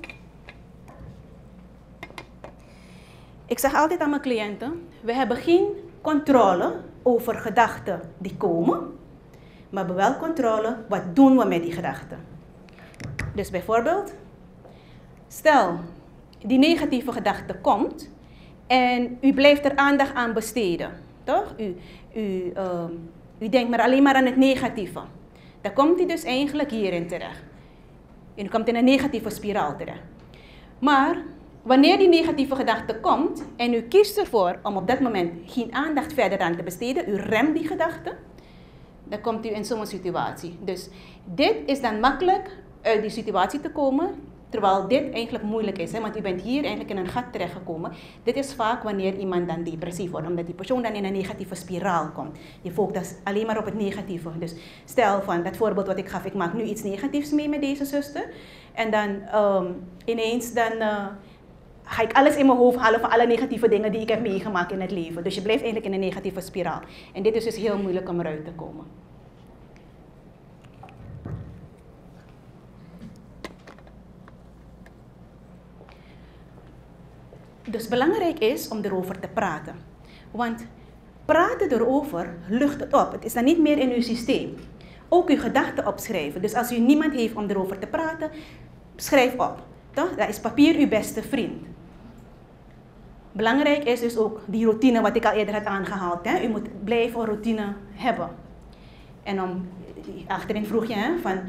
Ik zeg altijd aan mijn cliënten, we hebben geen controle over gedachten die komen, maar we hebben wel controle, wat doen we met die gedachten. Dus bijvoorbeeld, stel, die negatieve gedachte komt en u blijft er aandacht aan besteden, toch? U denkt maar alleen maar aan het negatieve. Dan komt u dus eigenlijk hierin terecht. En u komt in een negatieve spiraal terecht. Maar wanneer die negatieve gedachte komt en u kiest ervoor om op dat moment geen aandacht verder aan te besteden, u remt die gedachte, dan komt u in zo'n situatie. Dus dit is dan makkelijk uit die situatie te komen, terwijl dit eigenlijk moeilijk is. Hè? Want u bent hier eigenlijk in een gat terechtgekomen. Dit is vaak wanneer iemand dan depressief wordt, omdat die persoon dan in een negatieve spiraal komt. Je focust alleen maar op het negatieve. Dus stel van dat voorbeeld wat ik gaf, ik maak nu iets negatiefs mee met deze zuster. En dan ineens ga ik alles in mijn hoofd halen van alle negatieve dingen die ik heb meegemaakt in het leven. Dus je blijft eigenlijk in een negatieve spiraal. En dit is dus heel moeilijk om eruit te komen. Dus belangrijk is om erover te praten. Want praten erover lucht het op. Het is dan niet meer in uw systeem. Ook uw gedachten opschrijven. Dus als u niemand heeft om erover te praten, schrijf op. Toch? Dat is papier uw beste vriend. Belangrijk is dus ook die routine wat ik al eerder had aangehaald. Hè? U moet blijven een routine hebben. En achterin vroeg je, hè, van,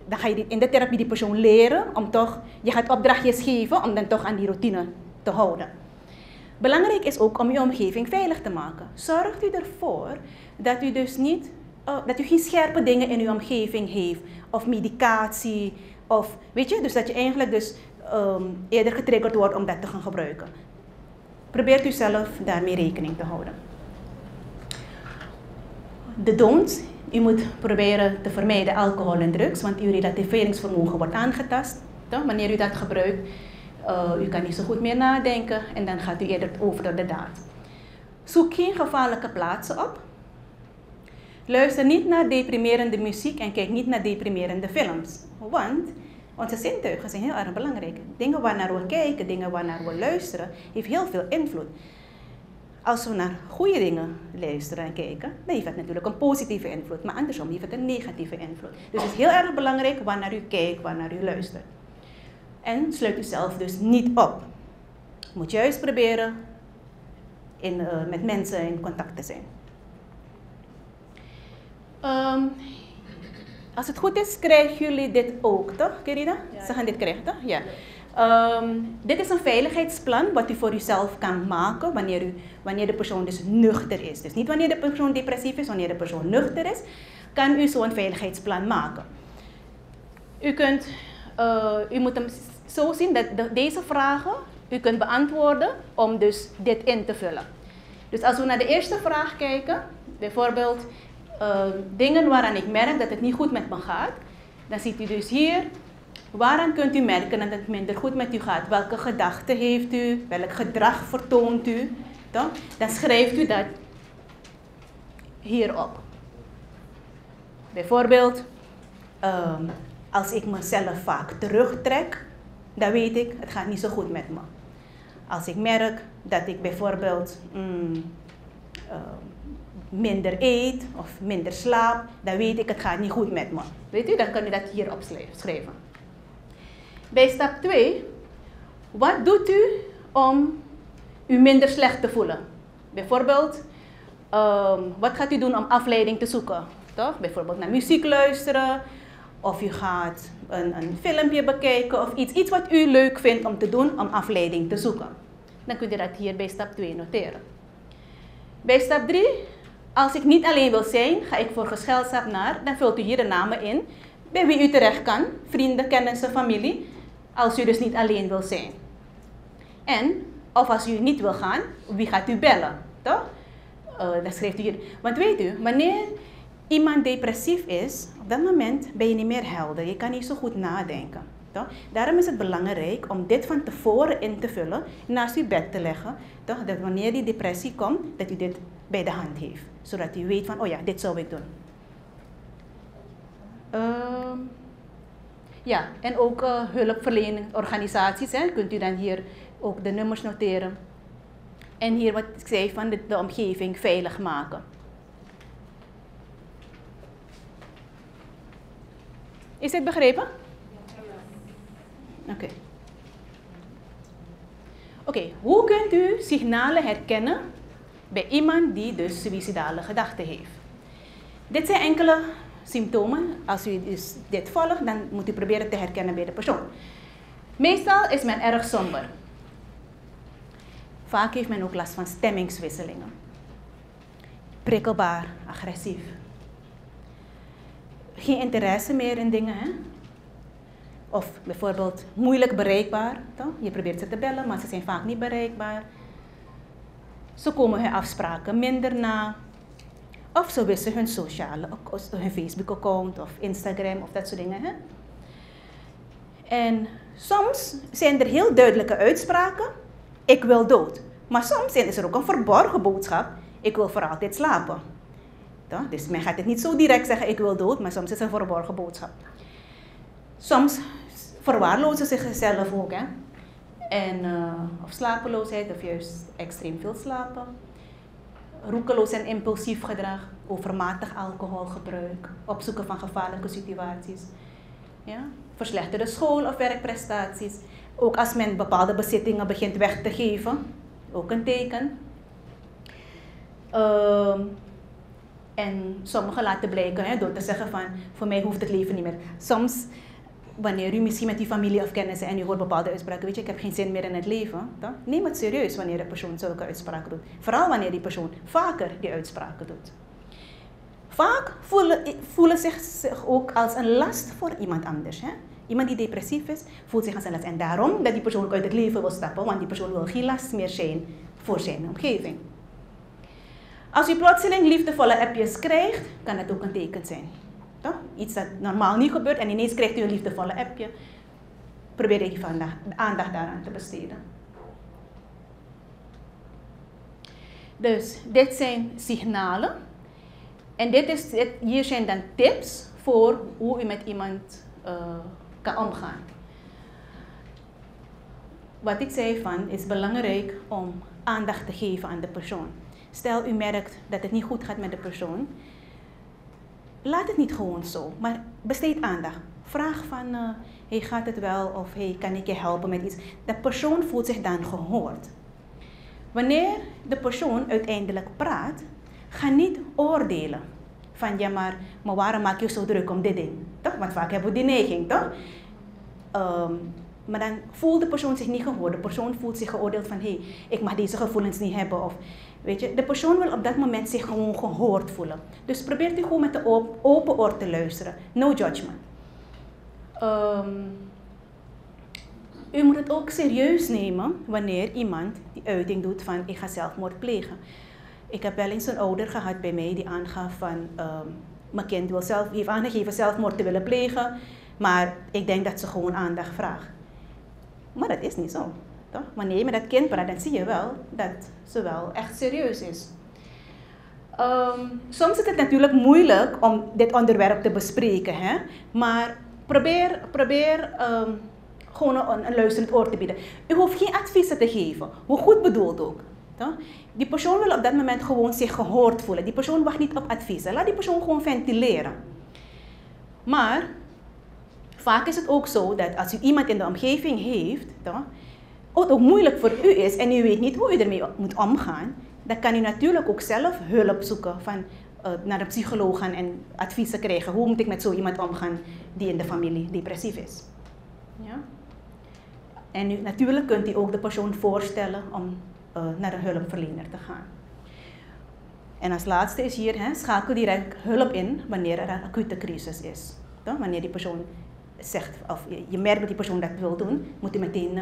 dan ga je in de therapie die persoon leren om toch, je gaat opdrachtjes geven om dan toch aan die routine te houden. Belangrijk is ook om je omgeving veilig te maken. Zorgt u ervoor dat u dus niet, dat u geen scherpe dingen in uw omgeving heeft, of medicatie, of weet je, dus dat je eigenlijk dus eerder getriggerd wordt om dat te gaan gebruiken. Probeert u zelf daarmee rekening te houden. De don'ts. U moet proberen te vermijden alcohol en drugs, want uw relativeringsvermogen wordt aangetast. Toch? Wanneer u dat gebruikt, u kan niet zo goed meer nadenken en dan gaat u eerder over de daad. Zoek geen gevaarlijke plaatsen op. Luister niet naar deprimerende muziek en kijk niet naar deprimerende films. Want onze zintuigen zijn heel erg belangrijk. Dingen waarnaar we kijken, dingen waarnaar we luisteren, heeft heel veel invloed. Als we naar goede dingen luisteren en kijken, dan heeft het natuurlijk een positieve invloed. Maar andersom heeft het een negatieve invloed. Dus het is heel erg belangrijk waarnaar u kijkt, waarnaar u luistert. En sluit u zelf dus niet op. Je moet juist proberen met mensen in contact te zijn. Als het goed is, krijgen jullie dit ook, toch, Kerida? Ja. Ze gaan dit krijgen, toch? Ja. Dit is een veiligheidsplan wat u voor uzelf kan maken wanneer de persoon dus nuchter is. Dus niet wanneer de persoon depressief is, wanneer de persoon nuchter is, kan u zo'n veiligheidsplan maken. U moet hem zo zien dat deze vragen u kunt beantwoorden om dus dit in te vullen. Dus als we naar de eerste vraag kijken, bijvoorbeeld dingen waaraan ik merk dat het niet goed met me gaat, dan ziet u dus hier, waaraan kunt u merken dat het minder goed met u gaat? Welke gedachten heeft u? Welk gedrag vertoont u? Toch? Dan schrijft u dat hierop. Bijvoorbeeld, als ik mezelf vaak terugtrek, dan weet ik, het gaat niet zo goed met me. Als ik merk dat ik bijvoorbeeld minder eet of minder slaap, dan weet ik, het gaat niet goed met me. Weet u, dan kan u dat hier opschrijven. Bij stap 2, wat doet u om u minder slecht te voelen? Bijvoorbeeld, wat gaat u doen om afleiding te zoeken? Toch? Bijvoorbeeld naar muziek luisteren, of u gaat een filmpje bekijken, of iets wat u leuk vindt om te doen om afleiding te zoeken. Dan kunt u dat hier bij stap 2 noteren. Bij stap 3, Als ik niet alleen wil zijn, ga ik voor gezelschap naar, dan vult u hier de namen in, bij wie u terecht kan, vrienden, kennissen, familie, als u dus niet alleen wil zijn. En, of als u niet wil gaan, wie gaat u bellen, toch? Dat schrijft u hier. Want weet u, wanneer iemand depressief is, op dat moment ben je niet meer helder, je kan niet zo goed nadenken. Toch? Daarom is het belangrijk om dit van tevoren in te vullen, naast uw bed te leggen, toch? Dat wanneer die depressie komt, dat u dit bij de hand heeft. Zodat u weet van, oh ja, dit zou ik doen. Ja, en ook hulpverlening organisaties, hè, kunt u dan hier ook de nummers noteren. En hier wat ik zei van de omgeving veilig maken. Is dit begrepen? Oké, hoe kunt u signalen herkennen bij iemand die dus suïcidale gedachten heeft? Dit zijn enkele symptomen. Als u dus dit volgt, dan moet u proberen te herkennen bij de persoon. Meestal is men erg somber. Vaak heeft men ook last van stemmingswisselingen. Prikkelbaar, agressief. Geen interesse meer in dingen, hè? Of bijvoorbeeld moeilijk bereikbaar. Toch? Je probeert ze te bellen, maar ze zijn vaak niet bereikbaar. Ze komen hun afspraken minder na. Of ze wissen hun hun Facebook-account of Instagram of dat soort dingen. Hè? En soms zijn er heel duidelijke uitspraken. Ik wil dood. Maar soms is er ook een verborgen boodschap. Ik wil voor altijd slapen. Toch? Dus men gaat het niet zo direct zeggen ik wil dood, maar soms is het een verborgen boodschap. Soms verwaarlozen ze zichzelf ook. Hè? Of slapeloosheid of juist extreem veel slapen. Roekeloos en impulsief gedrag, overmatig alcoholgebruik, opzoeken van gevaarlijke situaties. Ja? Verslechterde school- of werkprestaties. Ook als men bepaalde bezittingen begint weg te geven, ook een teken. En sommigen laten blijken, hè, door te zeggen van, voor mij hoeft het leven niet meer. Soms, wanneer u misschien met uw familie of kennissen en u hoort bepaalde uitspraken, weet je, ik heb geen zin meer in het leven. Toch? Neem het serieus wanneer de persoon zulke uitspraken doet. Vooral wanneer die persoon vaker die uitspraken doet. Vaak voelen zich ook als een last voor iemand anders. Hè? Iemand die depressief is, voelt zich als een last. En daarom dat die persoon ook uit het leven wil stappen, want die persoon wil geen last meer zijn voor zijn omgeving. Als u plotseling liefdevolle appjes krijgt, kan het ook een teken zijn. Toch? Iets dat normaal niet gebeurt en ineens krijgt u een liefdevolle appje. Probeer even de aandacht daaraan te besteden. Dus dit zijn signalen. En hier zijn dan tips voor hoe u met iemand kan omgaan. Wat ik zei van, is belangrijk om aandacht te geven aan de persoon. Stel u merkt dat het niet goed gaat met de persoon. Laat het niet gewoon zo, maar besteed aandacht. Vraag van, hey, gaat het wel? Of hey, kan ik je helpen met iets? De persoon voelt zich dan gehoord. Wanneer de persoon uiteindelijk praat, ga niet oordelen. Van ja, maar waarom maak je zo druk om dit ding? Toch? Want vaak hebben we die neiging, toch? Maar dan voelt de persoon zich niet gehoord. De persoon voelt zich geoordeeld van, hey, ik mag deze gevoelens niet hebben. Of, weet je, de persoon wil op dat moment zich gewoon gehoord voelen. Dus probeert u gewoon met de open oor te luisteren. No judgment. U moet het ook serieus nemen wanneer iemand die uiting doet van, ik ga zelfmoord plegen. Ik heb wel eens een ouder gehad bij mij die aangaf van, mijn kind heeft aangegeven zelfmoord te willen plegen, maar ik denk dat ze gewoon aandacht vraagt. Maar dat is niet zo. Toch? Wanneer je met dat kind praat, dan zie je wel dat ze wel echt serieus is. Soms is het natuurlijk moeilijk om dit onderwerp te bespreken, hè? Maar probeer gewoon een luisterend oor te bieden. U hoeft geen adviezen te geven, hoe goed bedoeld ook. Toch? Die persoon wil op dat moment gewoon zich gehoord voelen. Die persoon wacht niet op adviezen. Laat die persoon gewoon ventileren. Maar vaak is het ook zo dat als u iemand in de omgeving heeft, toch, wat ook moeilijk voor u is en u weet niet hoe u ermee moet omgaan, dan kan u natuurlijk ook zelf hulp zoeken, naar een psycholoog gaan en adviezen krijgen. Hoe moet ik met zo iemand omgaan die in de familie depressief is? Ja? En natuurlijk kunt u ook de persoon voorstellen om naar een hulpverlener te gaan. En als laatste is hier, schakel direct hulp in wanneer er een acute crisis is. Toch? Wanneer die persoon zegt, of je merkt dat die persoon dat wil doen, moet je meteen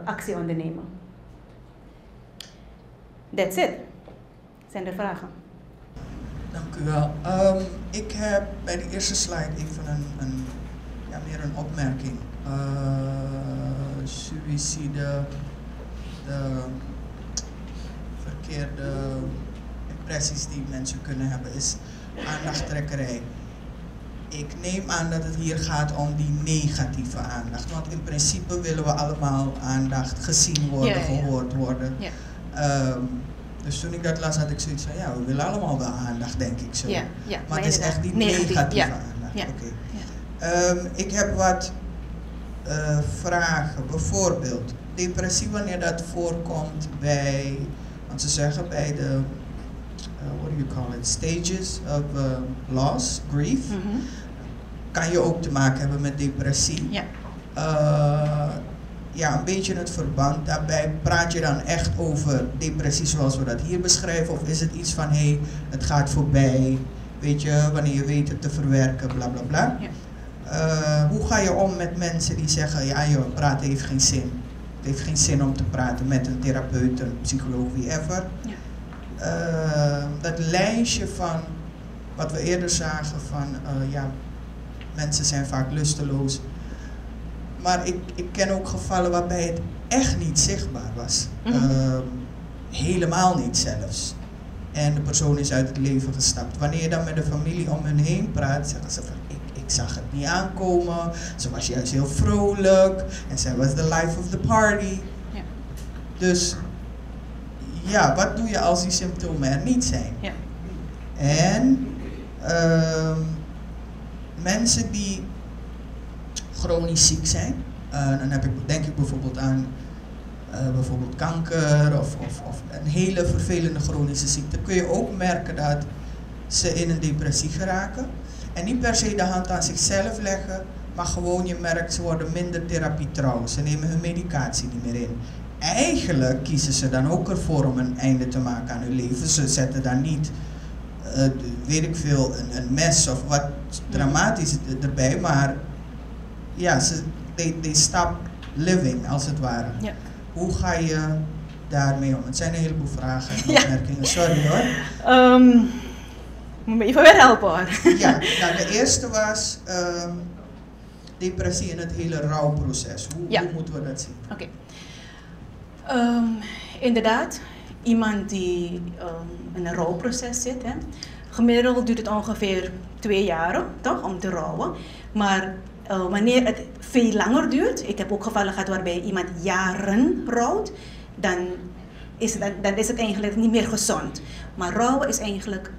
actie ondernemen. That's it. Zijn er vragen? Dank u wel. Ik heb bij de eerste slide even meer een opmerking. Suïcide, de verkeerde impressies die mensen kunnen hebben, is aandachttrekkerij. Ik neem aan dat het hier gaat om die negatieve aandacht. Want in principe willen we allemaal aandacht gezien worden, gehoord worden. Ja. Dus toen ik dat las had ik zoiets van, ja, we willen allemaal wel aandacht, denk ik zo. Ja, maar het is echt die negatieve aandacht. Ja. Okay. Ja. Ik heb wat vragen. Bijvoorbeeld, depressie wanneer dat voorkomt bij, want ze zeggen bij de, what do you call it, stages of loss, grief, kan je ook te maken hebben met depressie. Ja. Ja, een beetje het verband daarbij. Praat je dan echt over depressie zoals we dat hier beschrijven? Of is het iets van, hey, het gaat voorbij, weet je, wanneer je weet het te verwerken, bla bla bla. Ja. Hoe ga je om met mensen die zeggen, ja joh, praten heeft geen zin. Het heeft geen zin om te praten met een therapeut, een psycholoog, wieever. Ja. Dat lijstje van wat we eerder zagen van, ja, mensen zijn vaak lusteloos. Maar ik ken ook gevallen waarbij het echt niet zichtbaar was. Helemaal niet zelfs. En de persoon is uit het leven gestapt. Wanneer je dan met de familie om hen heen praat, zeggen ze van ik zag het niet aankomen. Ze was juist heel vrolijk. En zij was the life of the party. Ja. Dus ja, wat doe je als die symptomen er niet zijn? Ja. En mensen die chronisch ziek zijn. Dan denk ik bijvoorbeeld aan bijvoorbeeld kanker of een hele vervelende chronische ziekte. Kun je ook merken dat ze in een depressie geraken. En niet per se de hand aan zichzelf leggen, maar gewoon je merkt ze worden minder therapietrouw. Ze nemen hun medicatie niet meer in. Eigenlijk kiezen ze dan ook ervoor om een einde te maken aan hun leven. Ze zetten dan niet, weet ik veel, een mes of wat dramatisch erbij, maar ja, they stop living, als het ware. Ja. Hoe ga je daarmee om? Het zijn een heleboel vragen en opmerkingen, sorry hoor. Moet me even weer helpen hoor. Ja, nou, de eerste was depressie in het hele rouwproces. Hoe moeten we dat zien? Oké. Inderdaad, iemand die in een rouwproces zit, hè. Gemiddeld duurt het ongeveer 2 jaar, toch, om te rouwen. Maar wanneer het veel langer duurt, ik heb ook gevallen gehad waarbij iemand jaren rouwt, dan is het eigenlijk niet meer gezond. Maar rouwen is eigenlijk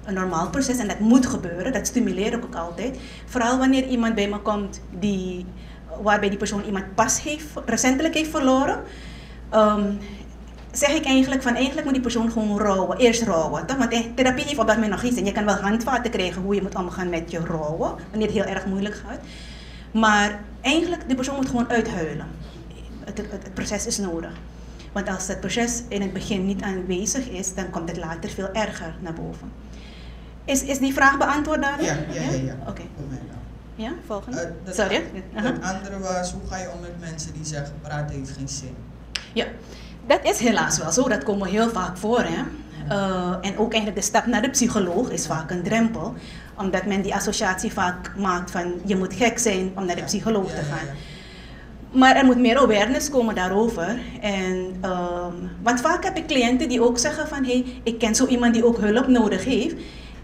een normaal proces en dat moet gebeuren, dat stimuleer ik ook altijd. Vooral wanneer iemand bij me komt waarbij die persoon iemand recentelijk heeft verloren, zeg ik eigenlijk moet die persoon gewoon rouwen, eerst rouwen. Toch? Want therapie heeft op dat moment nog geen zin. Je kan wel handvaten krijgen hoe je moet omgaan met je rouwen, wanneer het heel erg moeilijk gaat. Maar eigenlijk, die persoon moet gewoon uithuilen. Het proces is nodig. Want als het proces in het begin niet aanwezig is, dan komt het later veel erger naar boven. Is die vraag beantwoord daar? Ja. Oké. Ja, volgende. Sorry. Het andere was, hoe ga je om met mensen die zeggen, praten heeft geen zin? Ja. Dat is helaas wel zo, dat komt heel vaak voor. Hè? En ook eigenlijk de stap naar de psycholoog is vaak een drempel. Omdat men die associatie vaak maakt van je moet gek zijn om naar de psycholoog te gaan. Maar er moet meer awareness komen daarover. Want vaak heb ik cliënten die ook zeggen van hey, ik ken zo iemand die ook hulp nodig heeft.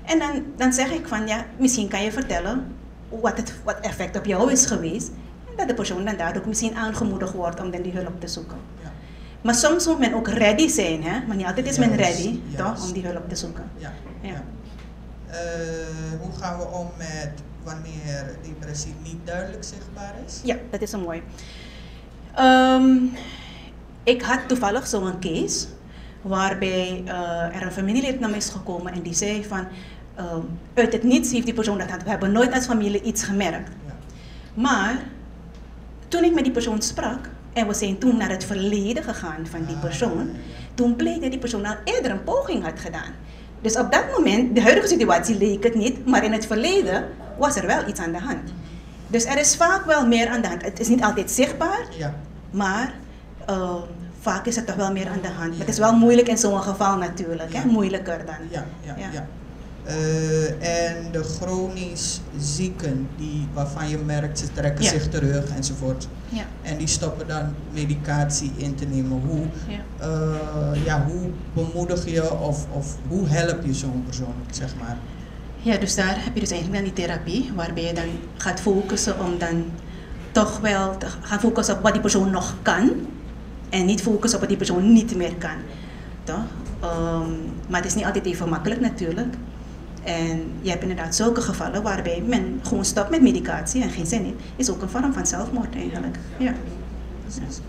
En dan zeg ik van ja, misschien kan je vertellen wat effect op jou is geweest. En dat de persoon dan daar ook misschien aangemoedigd wordt om dan die hulp te zoeken. Ja. Maar soms moet men ook ready zijn, hè? Maar niet altijd is men ready toch, om die hulp te zoeken. Ja. Hoe gaan we om met wanneer depressie niet duidelijk zichtbaar is? Ja, dat is een mooi. Ik had toevallig zo'n case waarbij er een familielid naar mij is gekomen en die zei van uit het niets heeft die persoon dat gehad. We hebben nooit als familie iets gemerkt. Ja. Maar toen ik met die persoon sprak En we zijn toen naar het verleden gegaan van die persoon. Toen bleek dat die persoon al eerder een poging had gedaan. Dus op dat moment, de huidige situatie leek het niet, maar in het verleden was er wel iets aan de hand. Dus er is vaak wel meer aan de hand. Het is niet altijd zichtbaar, maar vaak is het toch wel meer aan de hand. Maar het is wel moeilijk in zo'n geval natuurlijk, hè? Moeilijker dan. Ja. En de chronisch zieken, waarvan je merkt, ze trekken zich terug enzovoort. Ja. En die stoppen dan medicatie in te nemen. Hoe bemoedig je of hoe help je zo'n persoon, zeg maar? Ja, dus daar heb je dus eigenlijk dan die therapie, waarbij je dan gaat focussen om dan toch wel te gaan focussen op wat die persoon nog kan. En niet focussen op wat die persoon niet meer kan. Toch? Maar het is niet altijd even makkelijk natuurlijk. En je hebt inderdaad zulke gevallen waarbij men gewoon stopt met medicatie en geen zin in. Is ook een vorm van zelfmoord eigenlijk. Ja. Precies.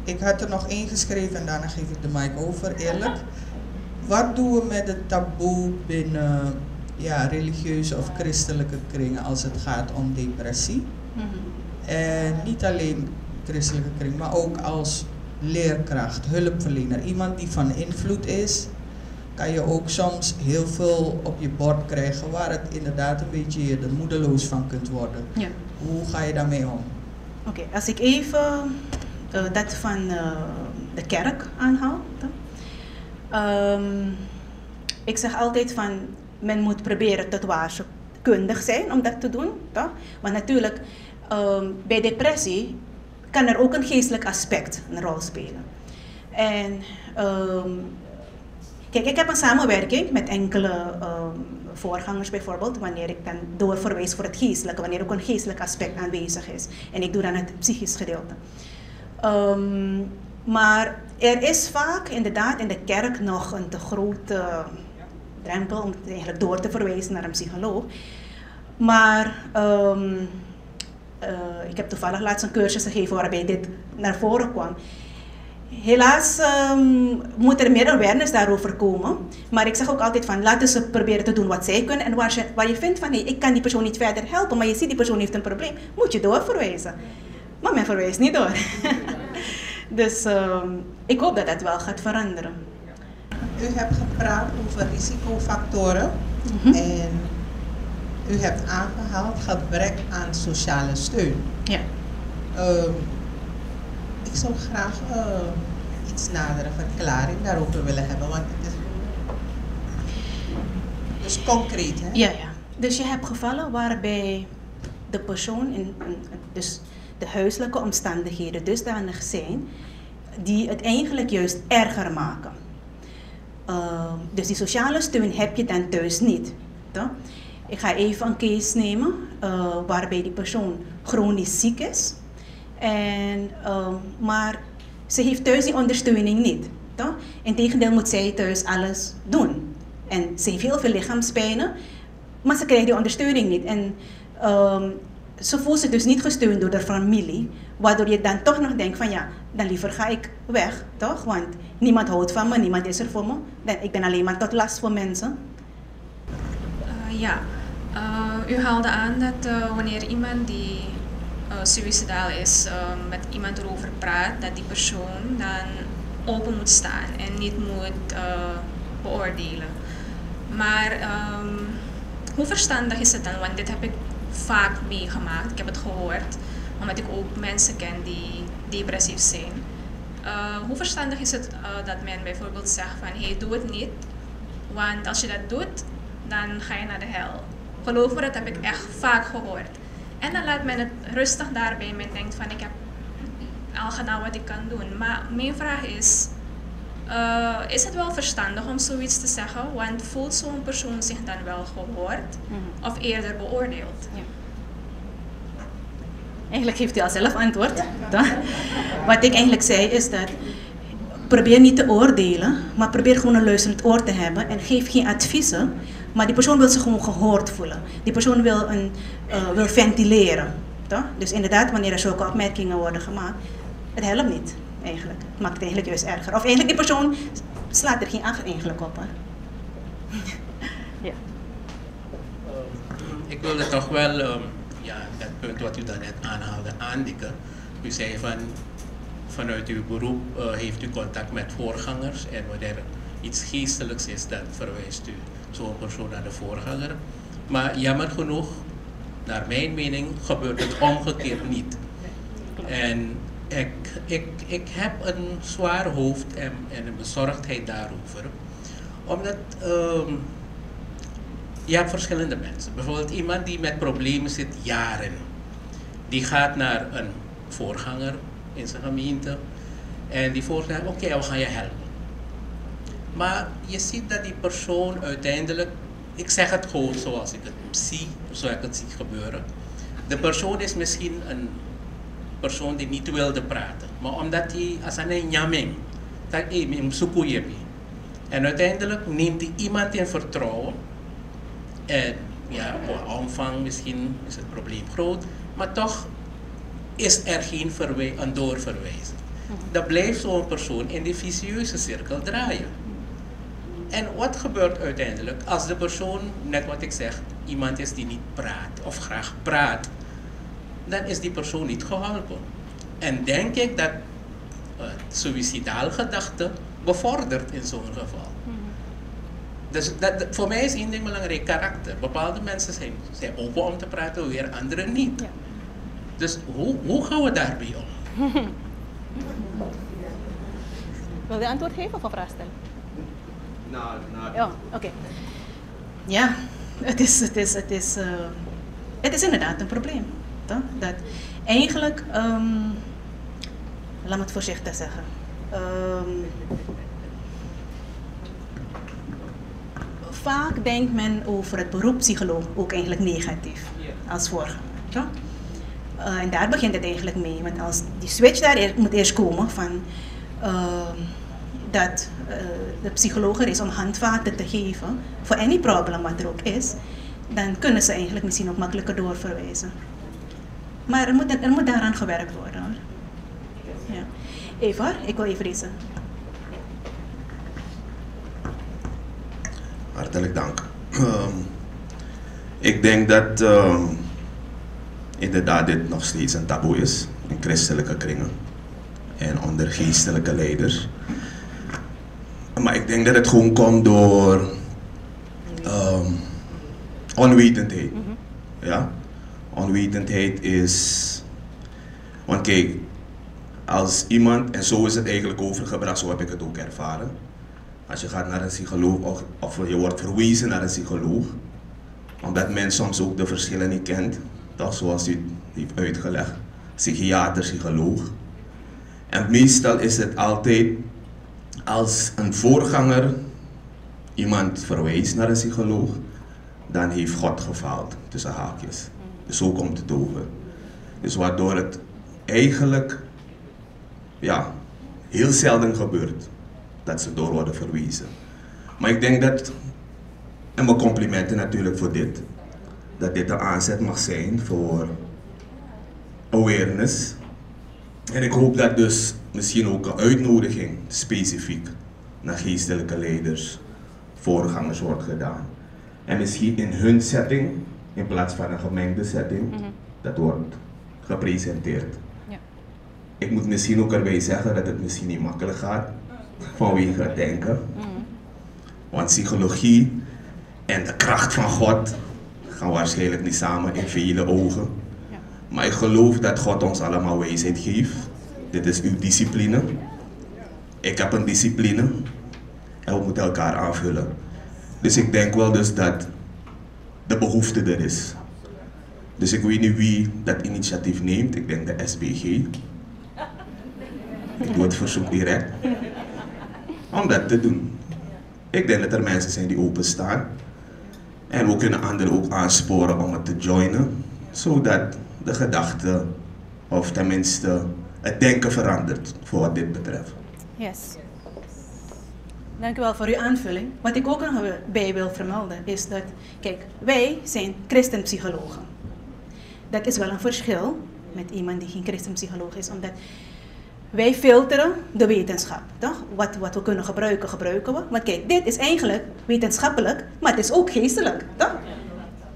Ik had er nog één geschreven en daarna geef ik de mic over, eerlijk. Wat doen we met het taboe binnen religieuze of christelijke kringen als het gaat om depressie? En niet alleen christelijke kring, maar ook als leerkracht, hulpverlener, iemand die van invloed is, kan je ook soms heel veel op je bord krijgen waar het inderdaad een beetje je er moedeloos van kunt worden. Ja. Hoe ga je daarmee om? Oké, als ik even dat van de kerk aanhaal. Ik zeg altijd van, men moet proberen tot waarschuwkundig zijn om dat te doen. Toch? Want natuurlijk, bij depressie kan er ook een geestelijk aspect een rol spelen. En kijk, ik heb een samenwerking met enkele voorgangers bijvoorbeeld, wanneer ik dan doorverwijs voor het geestelijke, wanneer ook een geestelijk aspect aanwezig is. En ik doe dan het psychisch gedeelte. Maar er is vaak inderdaad in de kerk nog een te grote drempel om het eigenlijk door te verwijzen naar een psycholoog. Maar ik heb toevallig laatst een cursus gegeven waarbij dit naar voren kwam. Helaas moet er meer awareness daarover komen. Maar ik zeg ook altijd van, laten ze proberen te doen wat zij kunnen. En waar je vindt van, nee, ik kan die persoon niet verder helpen, maar je ziet die persoon heeft een probleem, moet je doorverwijzen. Maar men verwijst niet door. Dus ik hoop dat dat wel gaat veranderen. U hebt gepraat over risicofactoren en u hebt aangehaald gebrek aan sociale steun. Ja. Ik zou graag iets nadere verklaring daarover willen hebben, want het is dus concreet. Hè? Ja. Dus je hebt gevallen waarbij de persoon, dus de huiselijke omstandigheden dusdanig zijn die het eigenlijk juist erger maken. Dus die sociale steun heb je dan thuis niet. Toch? Ik ga even een case nemen waarbij die persoon chronisch ziek is. Maar ze heeft thuis die ondersteuning niet. Toch? Integendeel moet zij thuis alles doen. En ze heeft heel veel lichaamspijnen, maar ze krijgt die ondersteuning niet. En ze voelt zich dus niet gesteund door de familie, waardoor je dan toch nog denkt van ja, dan liever ga ik weg, toch? Want niemand houdt van me, niemand is er voor me. Ik ben alleen maar tot last voor mensen. U haalde aan dat wanneer iemand die suïcidaal is, met iemand erover praat, dat die persoon dan open moet staan en niet moet beoordelen. Maar hoe verstandig is het dan? Want dit heb ik vaak meegemaakt. Ik heb het gehoord, omdat ik ook mensen ken die depressief zijn. Hoe verstandig is het dat men bijvoorbeeld zegt van hey, doe het niet, want als je dat doet, dan ga je naar de hel. Geloof me, dat heb ik echt vaak gehoord. En dan laat men het rustig daarbij. Men denkt van ik heb al gedaan wat ik kan doen. Maar mijn vraag is het wel verstandig om zoiets te zeggen? Want voelt zo'n persoon zich dan wel gehoord of eerder beoordeeld? Ja. Eigenlijk heeft u al zelf antwoord. Ja. Wat ik eigenlijk zei is dat probeer niet te oordelen, maar probeer gewoon een luisterend oor te hebben en geef geen adviezen. Maar die persoon wil zich gewoon gehoord voelen. Die persoon wil ventileren. Toch? Dus inderdaad, wanneer er zulke opmerkingen worden gemaakt, het helpt niet eigenlijk. Het maakt het eigenlijk juist erger. Of eigenlijk die persoon slaat er geen acht eigenlijk op. Hè? Ja. Ik wilde toch wel dat punt wat u daarnet aanhaalde aandikken. U zei van vanuit uw beroep heeft u contact met voorgangers en wanneer er iets geestelijks is, dan verwijst u zo'n persoon naar de voorganger. Maar jammer genoeg, naar mijn mening, gebeurt het omgekeerd niet. En ik heb een zwaar hoofd en een bezorgdheid daarover. Omdat je hebt verschillende mensen. Bijvoorbeeld iemand die met problemen zit jaren. Die gaat naar een voorganger in zijn gemeente. En die voorganger zegt, oké, we gaan je helpen. Maar je ziet dat die persoon uiteindelijk, ik zeg het gewoon zoals ik het zie, zoals ik het zie gebeuren. De persoon is misschien een persoon die niet wilde praten. Maar omdat hij, als hij een jaming, dat hij en uiteindelijk neemt hij iemand in vertrouwen. En ja, op omvang misschien is het probleem groot, maar toch is er geen een doorverwijzing. Dan blijft zo'n persoon in die vicieuze cirkel draaien. En wat gebeurt uiteindelijk als de persoon, net wat ik zeg, iemand is die niet praat of graag praat, dan is die persoon niet geholpen. En denk ik dat suïcidaal gedachte bevordert in zo'n geval. Dus voor mij is één ding belangrijk, karakter. Bepaalde mensen zijn open om te praten, weer anderen niet. Ja. Dus hoe gaan we daarbij om? Wil je antwoord geven of een vraag stellen? Nou. Ja, oké. Ja, het is inderdaad een probleem. Toch? Dat eigenlijk, laat me het voorzichtig zeggen. Vaak denkt men over het beroep psycholoog ook eigenlijk negatief als voorganger. Ja? En daar begint het eigenlijk mee. Want als die switch daar moet eerst komen van dat de psycholoog er is om handvaten te geven voor any probleem wat er ook is, dan kunnen ze eigenlijk misschien ook makkelijker doorverwijzen. Maar er moet daaraan gewerkt worden. Hoor. Ja. Eva, ik wil even deze. Hartelijk dank. Ik denk dat inderdaad dit nog steeds een taboe is in christelijke kringen en onder geestelijke leiders. Maar ik denk dat het gewoon komt door onwetendheid. Ja? Onwetendheid is, want kijk, als iemand, en zo is het eigenlijk overgebracht, zo heb ik het ook ervaren. Als je gaat naar een psycholoog of je wordt verwezen naar een psycholoog, omdat men soms ook de verschillen niet kent, toch, zoals u heeft uitgelegd, psychiater, psycholoog. En meestal is het altijd als een voorganger iemand verwijst naar een psycholoog, dan heeft God gefaald, tussen haakjes. Dus zo komt het over. Dus waardoor het eigenlijk ja, heel zelden gebeurt dat ze door worden verwezen. Maar ik denk dat, en mijn complimenten natuurlijk voor dit, dat dit een aanzet mag zijn voor awareness. En ik hoop dat dus misschien ook een uitnodiging specifiek naar geestelijke leiders, voorgangers wordt gedaan. En misschien in hun setting, in plaats van een gemengde setting, dat wordt gepresenteerd. Ja. Ik moet misschien ook erbij zeggen dat het misschien niet makkelijk gaat vanwege het denken. Want psychologie en de kracht van God gaan waarschijnlijk niet samen in vele ogen. Ja. Maar ik geloof dat God ons allemaal wijsheid geeft. Dit is uw discipline. Ik heb een discipline. En we moeten elkaar aanvullen. Dus ik denk wel dus dat de behoefte er is. Dus ik weet niet wie dat initiatief neemt. Ik denk de SBG. Ik doe het verzoek direct. Om dat te doen. Ik denk dat er mensen zijn die openstaan. En we kunnen anderen ook aansporen om het te joinen. Zodat de gedachte, of tenminste het denken verandert voor wat dit betreft. Yes. Dank u wel voor uw aanvulling. Wat ik ook nog bij wil vermelden is dat, kijk, wij zijn christenpsychologen. Dat is wel een verschil met iemand die geen christenpsycholoog is, omdat wij filteren de wetenschap, toch? Wat we kunnen gebruiken, gebruiken we. Want kijk, dit is eigenlijk wetenschappelijk, maar het is ook geestelijk, toch?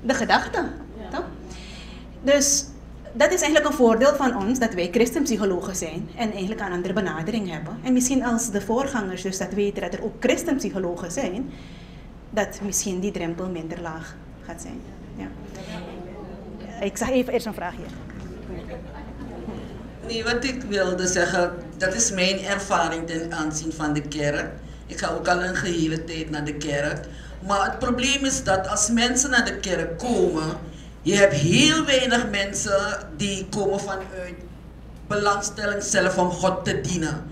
De gedachte, toch? Dus dat is eigenlijk een voordeel van ons, dat wij christenpsychologen zijn en eigenlijk een andere benadering hebben. En misschien als de voorgangers dus dat weten dat er ook christenpsychologen zijn, dat misschien die drempel minder laag gaat zijn. Ja. Ik zag even eerst een vraag hier. Nee, wat ik wilde zeggen, dat is mijn ervaring ten aanzien van de kerk. Ik ga ook al een gehele tijd naar de kerk. Maar het probleem is dat als mensen naar de kerk komen, je hebt heel weinig mensen die komen vanuit belangstelling zelf om God te dienen.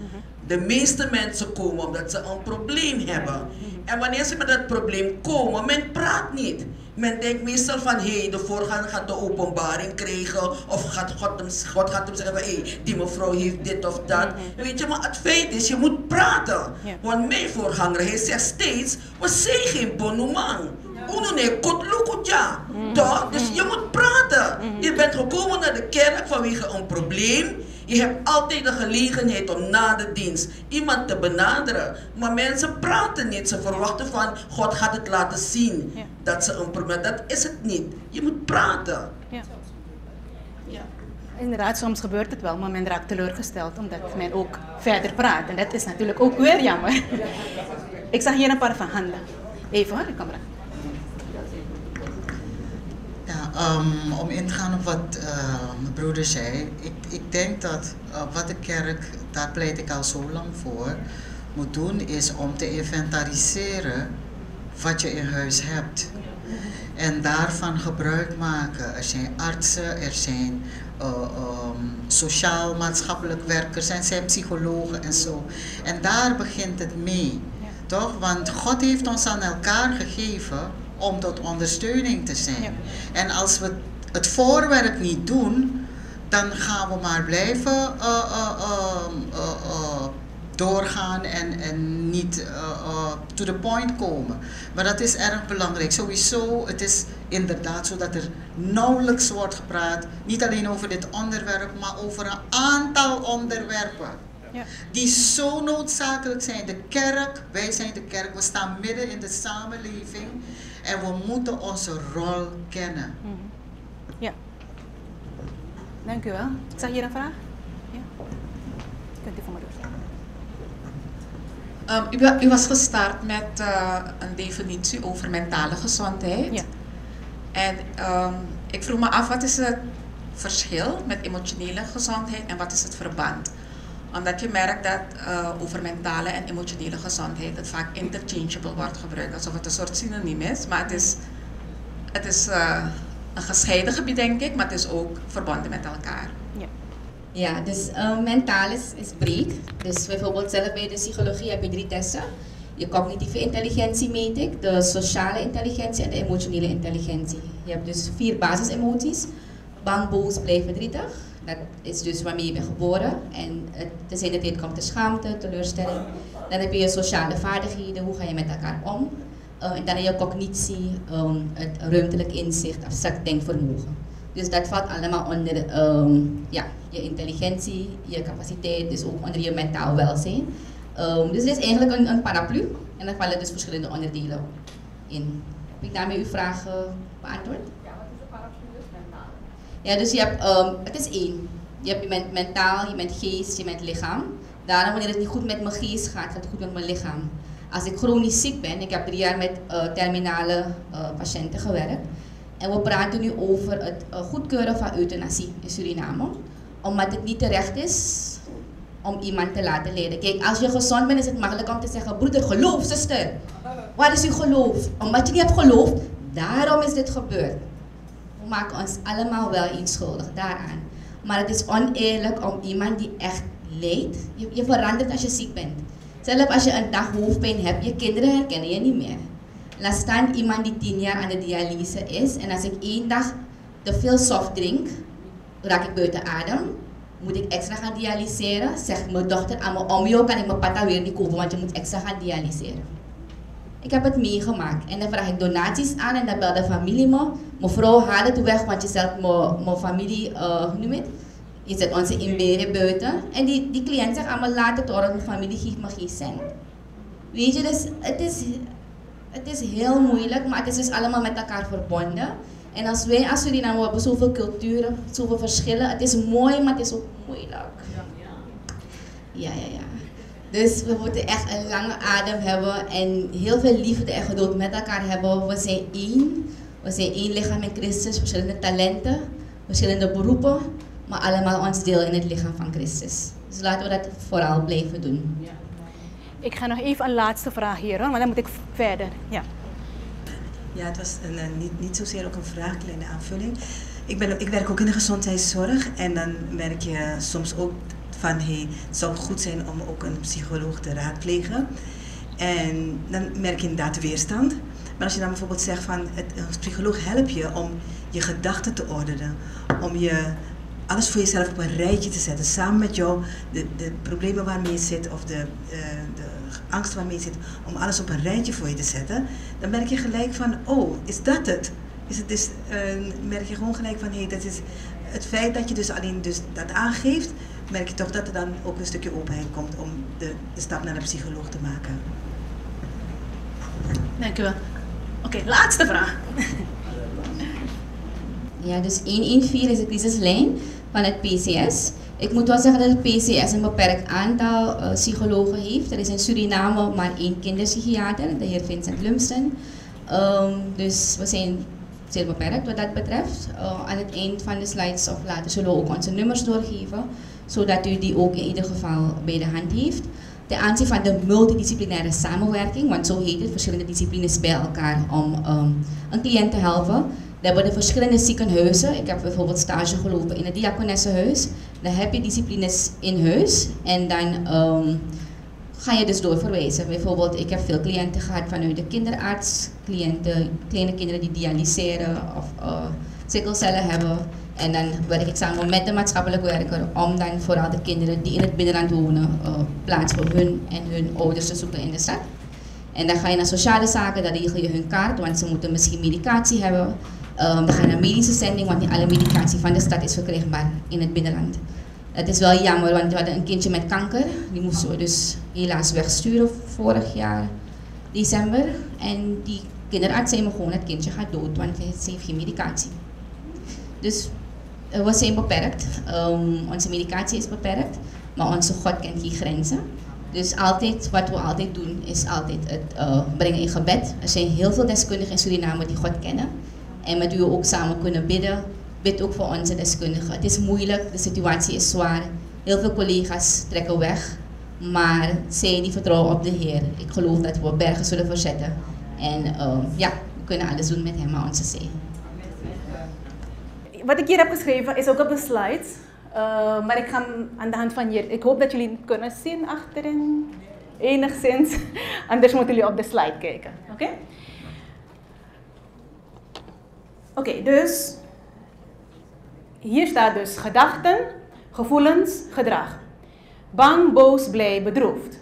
De meeste mensen komen omdat ze een probleem hebben. En wanneer ze met dat probleem komen, men praat niet. Men denkt meestal van, hé, de voorganger gaat de openbaring krijgen. Of God gaat hem zeggen, hé, die mevrouw heeft dit of dat. Weet je, maar het feit is, je moet praten. Want mijn voorganger, hij zegt steeds, we zijn geen bonumang. Toch? Dus je moet praten. Je bent gekomen naar de kerk vanwege een probleem. Je hebt altijd de gelegenheid om na de dienst iemand te benaderen. Maar mensen praten niet. Ze verwachten van, God gaat het laten zien dat ze een probleem hebben. Dat is het niet. Je moet praten. Ja. Inderdaad, soms gebeurt het wel, maar men raakt teleurgesteld omdat men ook verder praat. En dat is natuurlijk ook weer jammer. Ik zag hier een paar van handen. Even hoor, de camera. Ja, om in te gaan op wat mijn broeder zei, ik denk dat wat de kerk, daar pleit ik al zo lang voor, moet doen is om te inventariseren wat je in huis hebt. En daarvan gebruik maken. Er zijn artsen, er zijn sociaal-maatschappelijk werkers, er zijn psychologen en zo. En daar begint het mee, toch? Want God heeft ons aan elkaar gegeven om tot ondersteuning te zijn. Ja. En als we het voorwerk niet doen, dan gaan we maar blijven doorgaan en niet to the point komen. Maar dat is erg belangrijk. Sowieso, het is inderdaad zo dat er nauwelijks wordt gepraat, niet alleen over dit onderwerp, maar over een aantal onderwerpen. Ja. Die zo noodzakelijk zijn. De kerk, wij zijn de kerk, we staan midden in de samenleving en we moeten onze rol kennen. Ja. Dank u wel. Ik zag hier een vraag. Ja. Kunt u voor me doen? U was gestart met een definitie over mentale gezondheid. Ja. En ik vroeg me af, wat is het verschil met emotionele gezondheid en wat is het verband? Omdat je merkt dat over mentale en emotionele gezondheid het vaak interchangeable wordt gebruikt, alsof het een soort synoniem is. Maar het is een gescheiden gebied, denk ik, maar het is ook verbonden met elkaar. Ja. Ja, dus mentaal is breed. Dus bijvoorbeeld zelf bij de psychologie heb je 3 testen. Je cognitieve intelligentie meet ik, de sociale intelligentie en de emotionele intelligentie. Je hebt dus 4 basisemoties. Bang, boos, blij, verdrietig. Dat is dus waarmee je bent geboren. En te zijn de tijd komt de schaamte, teleurstelling. Dan heb je je sociale vaardigheden, hoe ga je met elkaar om. En dan heb je cognitie, het ruimtelijk inzicht, abstract denkvermogen. Dus dat valt allemaal onder je intelligentie, je capaciteit, dus ook onder je mentaal welzijn. Dus het is eigenlijk een paraplu en daar vallen dus verschillende onderdelen in. Heb ik daarmee uw vraag beantwoord? Ja, wat is de paraplu dus mentaal? Ja, dus je hebt, het is 1. Je bent mentaal, je bent geest, je bent lichaam. Daarom wanneer het niet goed met mijn geest gaat, gaat het goed met mijn lichaam. Als ik chronisch ziek ben, ik heb 3 jaar met terminale patiënten gewerkt. En we praten nu over het goedkeuren van euthanasie in Suriname. Omdat het niet terecht is om iemand te laten lijden. Kijk, als je gezond bent is het makkelijk om te zeggen, broeder, geloof, zuster. Waar is uw geloof? Omdat je niet hebt geloofd, daarom is dit gebeurd. We maken ons allemaal wel iets schuldig daaraan. Maar het is oneerlijk om iemand die echt lijdt, je verandert als je ziek bent. Zelfs als je een dag hoofdpijn hebt, je kinderen herkennen je niet meer. Laat staan iemand die 10 jaar aan de dialyse is en als ik 1 dag te veel soft drink, raak ik buiten adem. Moet ik extra gaan dialyseren? Zegt mijn dochter aan me, om jou kan ik mijn pata weer niet kopen, want je moet extra gaan dialyseren. Ik heb het meegemaakt en dan vraag ik donaties aan en dan bel de familie me. Mevrouw, haal het weg, want je zet mijn familie, hoe noem je het? Je zet onze inberen buiten. En die cliënt zegt aan me, laat het horen, mijn familie geeft me geen cent. Weet je, dus het is heel moeilijk, maar het is dus allemaal met elkaar verbonden. En als wij als Suriname hebben zoveel culturen, zoveel verschillen. Het is mooi, maar het is ook moeilijk. Ja. Dus we moeten echt een lange adem hebben en heel veel liefde en geduld met elkaar hebben. We zijn één. We zijn één lichaam in Christus, verschillende talenten, verschillende beroepen, maar allemaal ons deel in het lichaam van Christus. Dus laten we dat vooral blijven doen. Ja. Ik ga nog even een laatste vraag hier, hoor, maar dan moet ik verder. Ja, het was niet zozeer ook een vraag, kleine aanvulling. Ik werk ook in de gezondheidszorg en dan merk je soms ook van het zou goed zijn om ook een psycholoog te raadplegen. En dan merk je inderdaad weerstand. Maar als je dan bijvoorbeeld zegt van een psycholoog helpt je om je gedachten te ordenen, om je alles voor jezelf op een rijtje te zetten, samen met jou de problemen waarmee je zit of de angst waarmee je zit, om alles op een rijtje voor je te zetten, dan merk je gelijk van, oh, is dat het? Merk je gewoon gelijk van, dat is het feit dat je dus alleen dus dat aangeeft, merk je toch dat er dan ook een stukje openheid komt om de stap naar de psycholoog te maken. Dank u wel. Oké, laatste vraag. Ja, dus 114 is de crisislijn van het PCS. Ik moet wel zeggen dat het PCS een beperkt aantal psychologen heeft. Er is in Suriname maar 1 kinderpsychiater, de heer Vincent Lumsden. Dus we zijn zeer beperkt wat dat betreft. Aan het eind van de slides of later zullen we ook onze nummers doorgeven, zodat u die ook in ieder geval bij de hand heeft. Ten aanzien van de multidisciplinaire samenwerking, want zo heet het, verschillende disciplines bij elkaar om een cliënt te helpen. We hebben de verschillende ziekenhuizen. Ik heb bijvoorbeeld stage gelopen in het Diakonessenhuis. Dan heb je disciplines in huis en dan ga je dus doorverwijzen. Bijvoorbeeld, ik heb veel cliënten gehad vanuit de kinderarts, kleine kinderen die dialyseren of sikkelcellen hebben. En dan werk ik samen met de maatschappelijk werker om dan vooral de kinderen die in het binnenland wonen plaats voor hun en hun ouders te zoeken in de stad. En dan ga je naar sociale zaken, dan regel je hun kaart, want ze moeten misschien medicatie hebben. Dan ga je naar medische zending, want niet alle medicatie van de stad is verkrijgbaar in het binnenland. Het is wel jammer, want we hadden een kindje met kanker. Die moesten we dus helaas wegsturen vorig jaar december. En die kinderarts zei me gewoon, het kindje gaat dood, want ze heeft geen medicatie. Dus we zijn beperkt. Onze medicatie is beperkt, maar onze God kent geen grenzen. Dus altijd, wat we altijd doen, is altijd het brengen in gebed. Er zijn heel veel deskundigen in Suriname die God kennen. En met wie we ook samen kunnen bidden. Bid ook voor onze deskundigen. Het is moeilijk, de situatie is zwaar. Heel veel collega's trekken weg. Maar zij die vertrouwen op de Heer. Ik geloof dat we bergen zullen verzetten. En we kunnen alles doen met hem aan onze zee. Wat ik hier heb geschreven is ook op de slides. Maar ik ga aan de hand van hier. Ik hoop dat jullie het kunnen zien achterin. Enigszins. Anders moeten jullie op de slide kijken. Oké? Oké, dus hier staat dus gedachten, gevoelens, gedrag. Bang, boos, blij, bedroefd.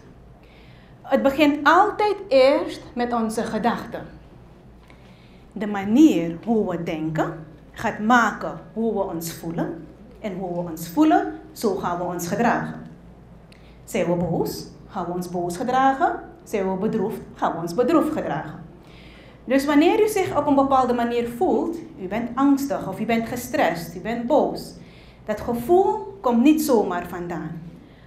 Het begint altijd eerst met onze gedachten. De manier hoe we denken gaat maken hoe we ons voelen. En hoe we ons voelen, zo gaan we ons gedragen. Zijn we boos, gaan we ons boos gedragen. Zijn we bedroefd, gaan we ons bedroefd gedragen. Dus wanneer u zich op een bepaalde manier voelt, u bent angstig of u bent gestrest, u bent boos. Dat gevoel komt niet zomaar vandaan.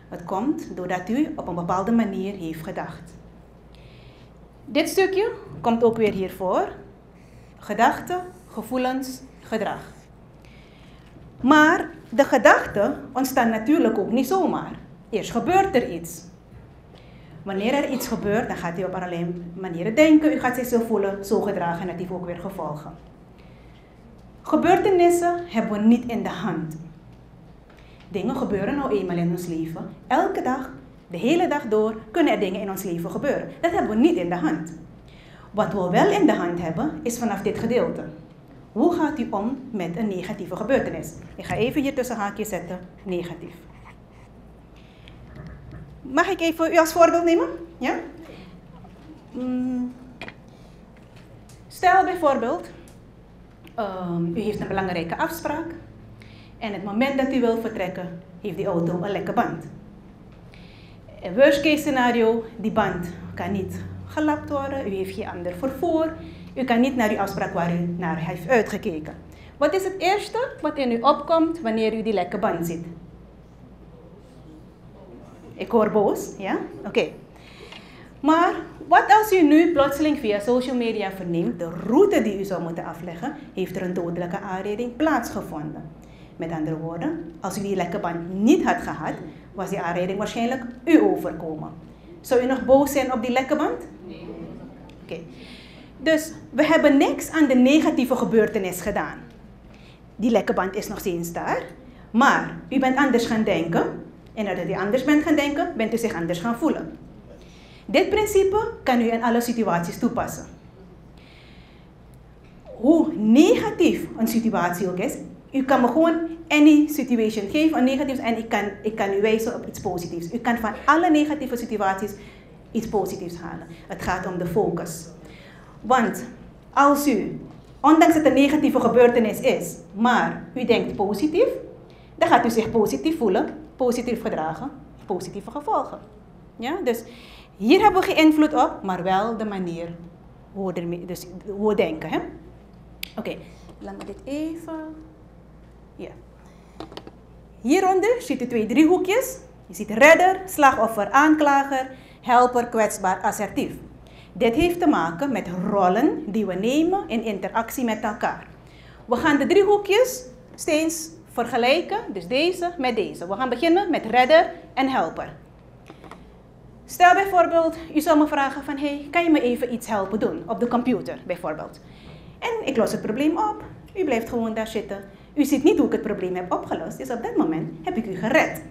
Het komt doordat u op een bepaalde manier heeft gedacht. Dit stukje komt ook weer hiervoor. Gedachten, gevoelens, gedrag. Maar de gedachten ontstaan natuurlijk ook niet zomaar. Eerst gebeurt er iets. Wanneer er iets gebeurt, dan gaat u op allerlei manieren denken. U gaat zich zo voelen, zo gedragen en dat heeft ook weer gevolgen. Gebeurtenissen hebben we niet in de hand. Dingen gebeuren nou eenmaal in ons leven. Elke dag, de hele dag door, kunnen er dingen in ons leven gebeuren. Dat hebben we niet in de hand. Wat we wel in de hand hebben, is vanaf dit gedeelte. Hoe gaat u om met een negatieve gebeurtenis? Ik ga even hier tussen haakjes zetten, negatief. Mag ik even u als voorbeeld nemen? Ja? Stel bijvoorbeeld, u heeft een belangrijke afspraak. En het moment dat u wil vertrekken, heeft die auto een lekke band. In worst case scenario, die band kan niet gelapt worden. U heeft geen ander vervoer. U kan niet naar uw afspraak waar u naar heeft uitgekeken. Wat is het eerste wat in u opkomt wanneer u die lekke band ziet? Ik hoor boos, ja? Oké. Maar wat als u nu plotseling via social media verneemt, de route die u zou moeten afleggen, heeft er een dodelijke aanrijding plaatsgevonden? Met andere woorden, als u die lekke band niet had gehad, was die aanrijding waarschijnlijk u overkomen. Zou u nog boos zijn op die lekke band? Nee. Oké. Dus we hebben niks aan de negatieve gebeurtenis gedaan. Die lekke band is nog steeds daar, maar u bent anders gaan denken. En nadat u anders bent gaan denken, bent u zich anders gaan voelen. Dit principe kan u in alle situaties toepassen. Hoe negatief een situatie ook is, u kan me gewoon any situation geven, een negatief, en ik kan u wijzen op iets positiefs. U kan van alle negatieve situaties iets positiefs halen. Het gaat om de focus. Want als u, ondanks dat het een negatieve gebeurtenis is, maar u denkt positief, dan gaat u zich positief voelen, positief gedragen, positieve gevolgen. Ja? Dus hier hebben we geen invloed op, maar wel de manier hoe we denken. Hè? Oké, laat me dit even. Ja. Hieronder ziet u 2 driehoekjes. Je ziet redder, slachtoffer, aanklager, helper, kwetsbaar, assertief. Dit heeft te maken met rollen die we nemen in interactie met elkaar. We gaan de driehoekjes steeds vergelijken, dus deze met deze. We gaan beginnen met redder en helper. Stel bijvoorbeeld, u zou me vragen van, hey, kan je me even iets helpen doen op de computer bijvoorbeeld? En ik los het probleem op, u blijft gewoon daar zitten. U ziet niet hoe ik het probleem heb opgelost, dus op dat moment heb ik u gered.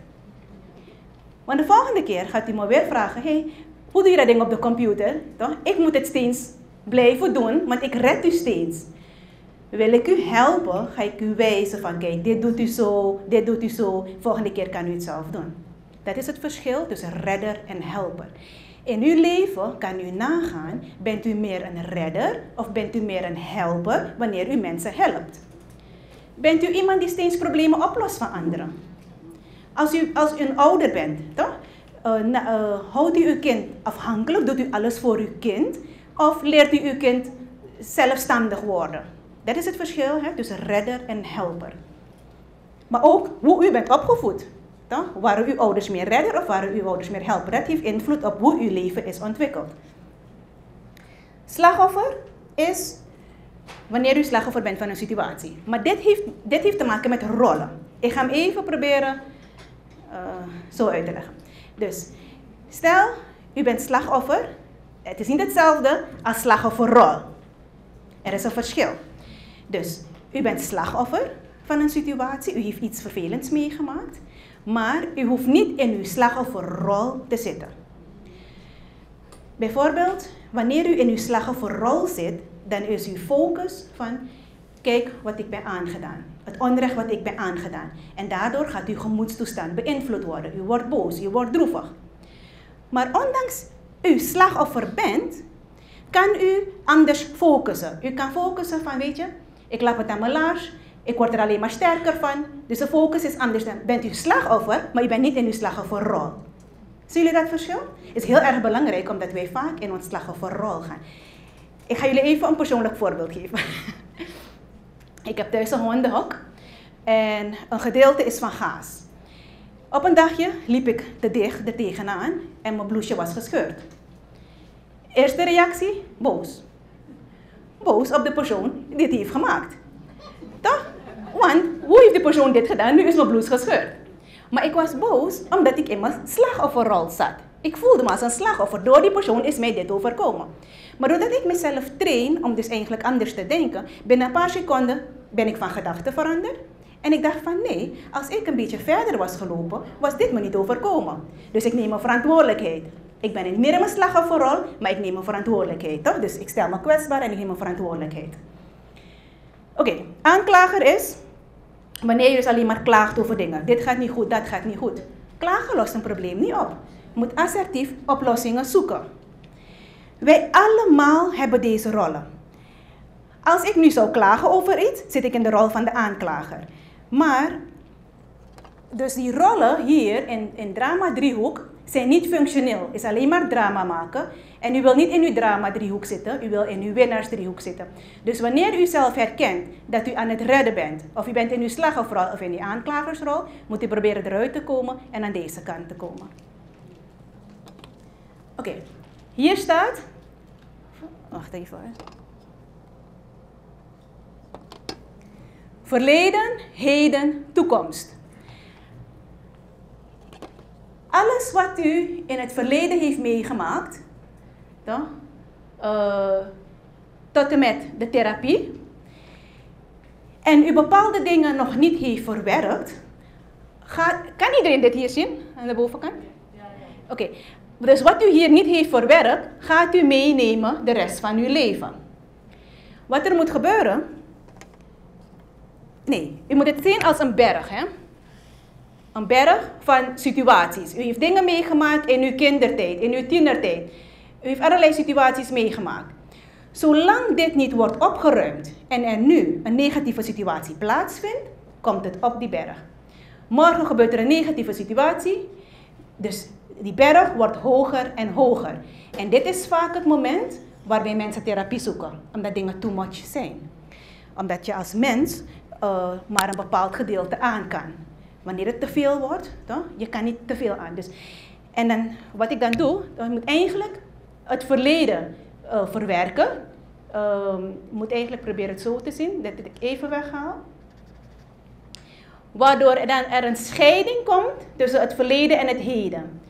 Want de volgende keer gaat u me weer vragen, hey, hoe doe je dat ding op de computer? Toch? Ik moet het steeds blijven doen, want ik red u steeds. Wil ik u helpen, ga ik u wijzen van, kijk, dit doet u zo, volgende keer kan u het zelf doen. Dat is het verschil tussen redder en helper. In uw leven kan u nagaan, bent u meer een redder of bent u meer een helper wanneer u mensen helpt? Bent u iemand die steeds problemen oplost van anderen? Als u een ouder bent, toch? Houdt u uw kind afhankelijk, doet u alles voor uw kind of leert u uw kind zelfstandig worden? Dat is het verschil tussen redder en helper. Maar ook hoe u bent opgevoed. Toch? Waren uw ouders meer redder of waren uw ouders meer helper? Dat heeft invloed op hoe uw leven is ontwikkeld. Slachtoffer is wanneer u slachtoffer bent van een situatie. Maar dit heeft te maken met rollen. Ik ga hem even proberen zo uit te leggen. Dus stel, u bent slachtoffer. Het is niet hetzelfde als slachtofferrol. Er is een verschil. Dus u bent slachtoffer van een situatie. U heeft iets vervelends meegemaakt. Maar u hoeft niet in uw slachtofferrol te zitten. Bijvoorbeeld, wanneer u in uw slachtofferrol zit, dan is uw focus van, kijk wat ik ben aangedaan. Het onrecht wat ik ben aangedaan. En daardoor gaat uw gemoedstoestand beïnvloed worden. U wordt boos, u wordt droevig. Maar ondanks u slachtoffer bent, kan u anders focussen. U kan focussen van, weet je, ik lap het aan mijn laars. Ik word er alleen maar sterker van. Dus de focus is anders. Dan bent u slachtoffer, maar u bent niet in uw slachtofferrol. Zien jullie dat verschil? Het is heel erg belangrijk, omdat wij vaak in ons slachtofferrol gaan. Ik ga jullie even een persoonlijk voorbeeld geven. Ik heb thuis een hondenhok. En een gedeelte is van gaas. Op een dagje liep ik te dicht er tegenaan en mijn blouseje was gescheurd. Eerste reactie, boos. Boos op de persoon die het heeft gemaakt. Toch? Want, hoe heeft die persoon dit gedaan? Nu is mijn blouse gescheurd. Maar ik was boos omdat ik in mijn slachtofferrol zat. Ik voelde me als een slachtoffer. Door die persoon is mij dit overkomen. Maar doordat ik mezelf train om dus eigenlijk anders te denken, binnen een paar seconden ben ik van gedachten veranderd. En ik dacht van nee, als ik een beetje verder was gelopen, was dit me niet overkomen. Dus ik neem mijn verantwoordelijkheid. Ik ben niet meer in mijn slachtofferrol, maar ik neem mijn verantwoordelijkheid. Toch? Dus ik stel me kwetsbaar en ik neem mijn verantwoordelijkheid. Oké, aanklager is wanneer je dus alleen maar klaagt over dingen. Dit gaat niet goed, dat gaat niet goed. Klagen lost een probleem niet op. Je moet assertief oplossingen zoeken. Wij allemaal hebben deze rollen. Als ik nu zou klagen over iets, zit ik in de rol van de aanklager. Maar, dus die rollen hier in drama driehoek zijn niet functioneel, is alleen maar drama maken. En u wil niet in uw drama-driehoek zitten, u wil in uw winnaarsdriehoek zitten. Dus wanneer u zelf herkent dat u aan het redden bent, of u bent in uw slachtofferrol of in uw aanklagersrol, moet u proberen eruit te komen en aan deze kant te komen. Oké, hier staat, wacht even hoor. Verleden, heden, toekomst. Alles wat u in het verleden heeft meegemaakt, tot en met de therapie, en u bepaalde dingen nog niet heeft verwerkt, kan iedereen dit hier zien, aan de bovenkant? Oké, dus wat u hier niet heeft verwerkt, gaat u meenemen de rest van uw leven. Wat er moet gebeuren, nee, u moet het zien als een berg, hè? Een berg van situaties. U heeft dingen meegemaakt in uw kindertijd, in uw tienertijd. U heeft allerlei situaties meegemaakt. Zolang dit niet wordt opgeruimd en er nu een negatieve situatie plaatsvindt, komt het op die berg. Morgen gebeurt er een negatieve situatie, dus die berg wordt hoger en hoger. En dit is vaak het moment waarbij mensen therapie zoeken, omdat dingen too much zijn. Omdat je als mens maar een bepaald gedeelte aan kan. Wanneer het te veel wordt, je kan niet te veel aan. Dus, en dan, wat ik dan doe, dan moet eigenlijk het verleden verwerken. Ik moet eigenlijk proberen het zo te zien, dat ik even weghaal. Waardoor er dan een scheiding komt tussen het verleden en het heden.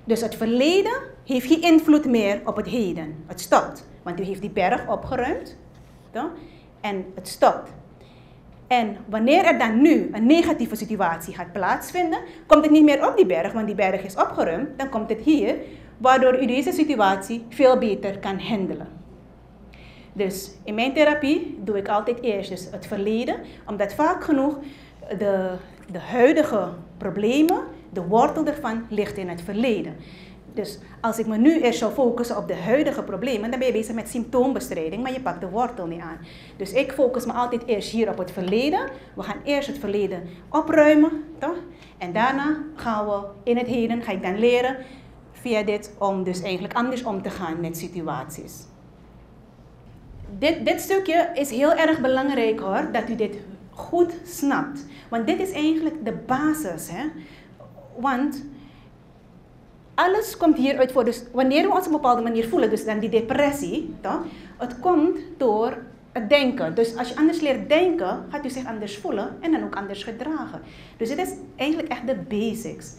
Dus het verleden heeft geen invloed meer op het heden. Het stopt, want u heeft die berg opgeruimd. En het stopt. En wanneer er dan nu een negatieve situatie gaat plaatsvinden, komt het niet meer op die berg, want die berg is opgeruimd. Dan komt het hier, waardoor u deze situatie veel beter kan handelen. Dus in mijn therapie doe ik altijd eerst dus het verleden, omdat vaak genoeg de huidige problemen, de wortel ervan ligt in het verleden. Dus als ik me nu eerst zou focussen op de huidige problemen, dan ben je bezig met symptoombestrijding, maar je pakt de wortel niet aan. Dus ik focus me altijd eerst hier op het verleden. We gaan eerst het verleden opruimen, toch? En daarna gaan we in het heden, ga ik dan leren via dit om dus eigenlijk anders om te gaan met situaties. Dit stukje is heel erg belangrijk hoor, dat u dit goed snapt. Want dit is eigenlijk de basis, hè? Want alles komt hieruit voor. Dus wanneer we ons op een bepaalde manier voelen, dus dan die depressie, toch? Het komt door het denken. Dus als je anders leert denken, gaat u zich anders voelen en dan ook anders gedragen. Dus dit is eigenlijk echt de basics.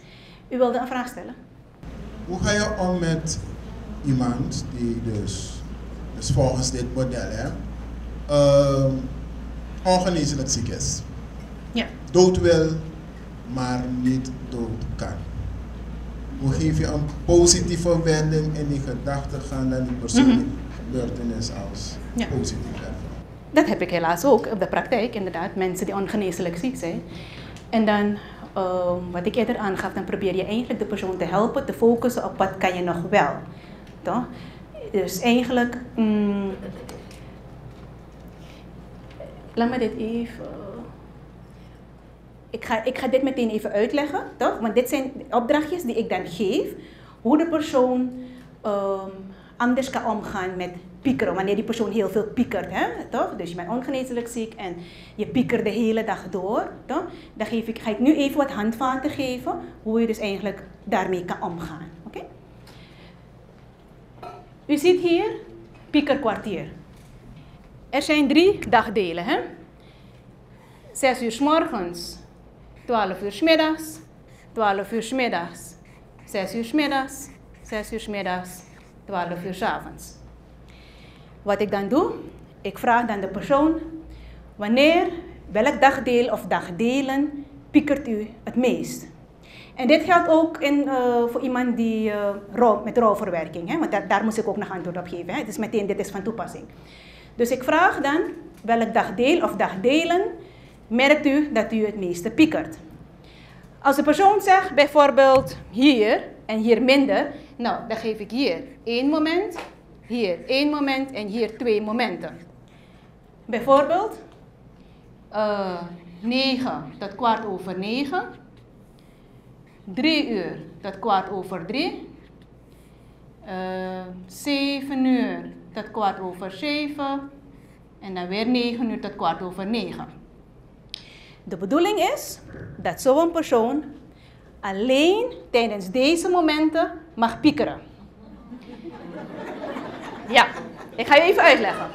U wilde een vraag stellen? Hoe ga je om met iemand die dus volgens dit model ongeneeslijk ziek is? Ja. Dood wil, maar niet dood kan. Hoe geef je een positieve wending in die gedachtegang en die persoonlijke gebeurtenis als positief ervaren? Dat heb ik helaas ook op de praktijk, inderdaad. Mensen die ongeneeslijk ziek zijn. En dan, wat ik eerder aangaf, dan probeer je eigenlijk de persoon te helpen, te focussen op wat kan je nog wel. Toch? Dus eigenlijk, laat me dit even... Ik ga dit meteen even uitleggen, toch? Want dit zijn opdrachtjes die ik dan geef, hoe de persoon anders kan omgaan met piekeren, wanneer die persoon heel veel piekert, hè? Toch? Dus je bent ongeneeslijk ziek en je piekert de hele dag door, toch? Dan ga ik nu even wat handvaten geven, hoe je dus eigenlijk daarmee kan omgaan. Okay? U ziet hier piekerkwartier. Er zijn 3 dagdelen, hè? 6 uur 's morgens. 12 uur 's middags, 12 uur 's middags, 6 uur 's middags, 6 uur 's middags, 12 uur 's avonds. Wat ik dan doe, ik vraag dan de persoon, welk dagdeel of dagdelen piekert u het meest? En dit geldt ook voor iemand die met rouwverwerking, hè? Want daar moest ik ook nog antwoord op geven. Hè? Dus meteen, dit is van toepassing. Dus ik vraag dan, welk dagdeel of dagdelen merkt u dat u het meeste piekert? Als de persoon zegt bijvoorbeeld hier en hier minder, nou dan geef ik hier 1 moment, hier 1 moment en hier 2 momenten. Bijvoorbeeld 9 tot 9:15, 3 uur tot 3:15. 7 uur tot 7:15. En dan weer 9 uur tot 9:15. De bedoeling is dat zo'n persoon alleen tijdens deze momenten mag piekeren. Ja, ik ga je even uitleggen.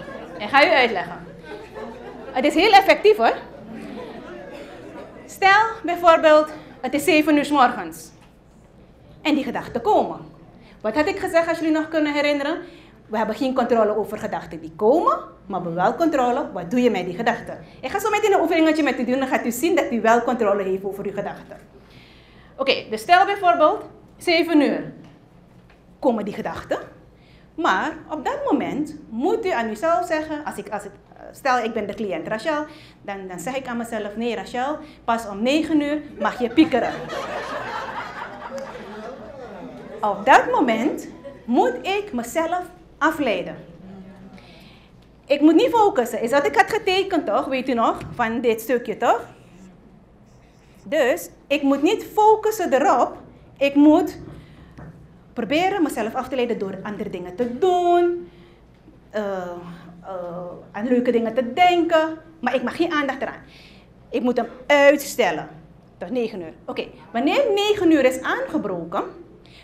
Het is heel effectief hoor. Stel bijvoorbeeld, het is 7 uur 's morgens. En die gedachten komen. Wat had ik gezegd als jullie nog kunnen herinneren? We hebben geen controle over gedachten die komen, maar we hebben wel controle. Wat doe je met die gedachten? Ik ga zo meteen een oefeningetje met u doen, dan gaat u zien dat u wel controle heeft over uw gedachten. Oké, dus stel bijvoorbeeld 7 uur komen die gedachten. Maar op dat moment moet u aan uzelf zeggen, stel ik ben de cliënt Rachel, dan zeg ik aan mezelf, nee Rachel, pas om 9 uur mag je piekeren. Op dat moment moet ik mezelf afleiden. Ik moet niet focussen. Is dat ik had getekend toch? Weet u nog? Van dit stukje toch? Dus ik moet niet focussen erop. Ik moet proberen mezelf af te leiden door andere dingen te doen. Aan leuke dingen te denken. Maar ik mag geen aandacht eraan. Ik moet hem uitstellen. Tot 9 uur. Oké, wanneer 9 uur is aangebroken.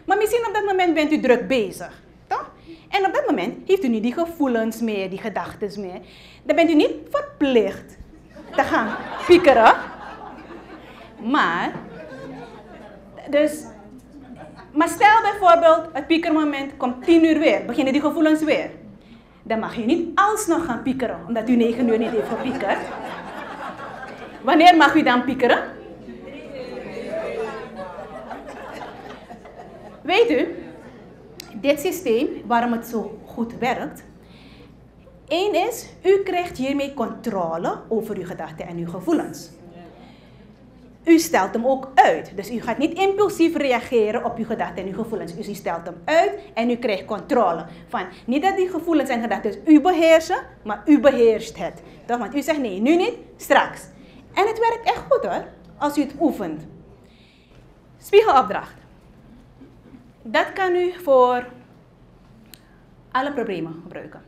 Maar misschien op dat moment bent u druk bezig. Toch? En op dat moment heeft u niet die gevoelens meer, die gedachten meer. Dan bent u niet verplicht te gaan piekeren. Maar stel bijvoorbeeld, het piekermoment komt 10 uur weer. Beginnen die gevoelens weer. Dan mag je niet alsnog gaan piekeren, omdat u 9 uur niet heeft gepiekerd. Wanneer mag u dan piekeren? Weet u, dit systeem, waarom het zo goed werkt. 1 is, u krijgt hiermee controle over uw gedachten en uw gevoelens. U stelt hem ook uit. Dus u gaat niet impulsief reageren op uw gedachten en uw gevoelens. Dus u stelt hem uit en u krijgt controle. Niet dat die gevoelens en gedachten u beheersen, maar u beheerst het. Toch? Want u zegt nee, nu niet, straks. En het werkt echt goed hoor, als u het oefent. Spiegelopdracht. Dat kan u voor alle problemen gebruiken.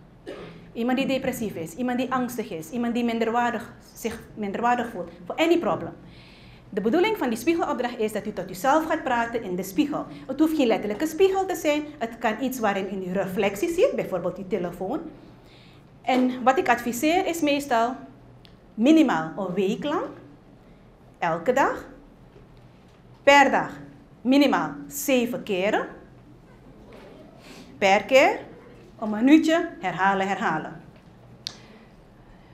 Iemand die depressief is, iemand die angstig is, iemand die zich minderwaardig voelt. Voor any problem. De bedoeling van die spiegelopdracht is dat u tot uzelf gaat praten in de spiegel. Het hoeft geen letterlijke spiegel te zijn. Het kan iets waarin u uw reflectie ziet, bijvoorbeeld uw telefoon. En wat ik adviseer is meestal minimaal een week lang, elke dag, per dag. Minimaal 7 keren. Per keer een minuutje herhalen.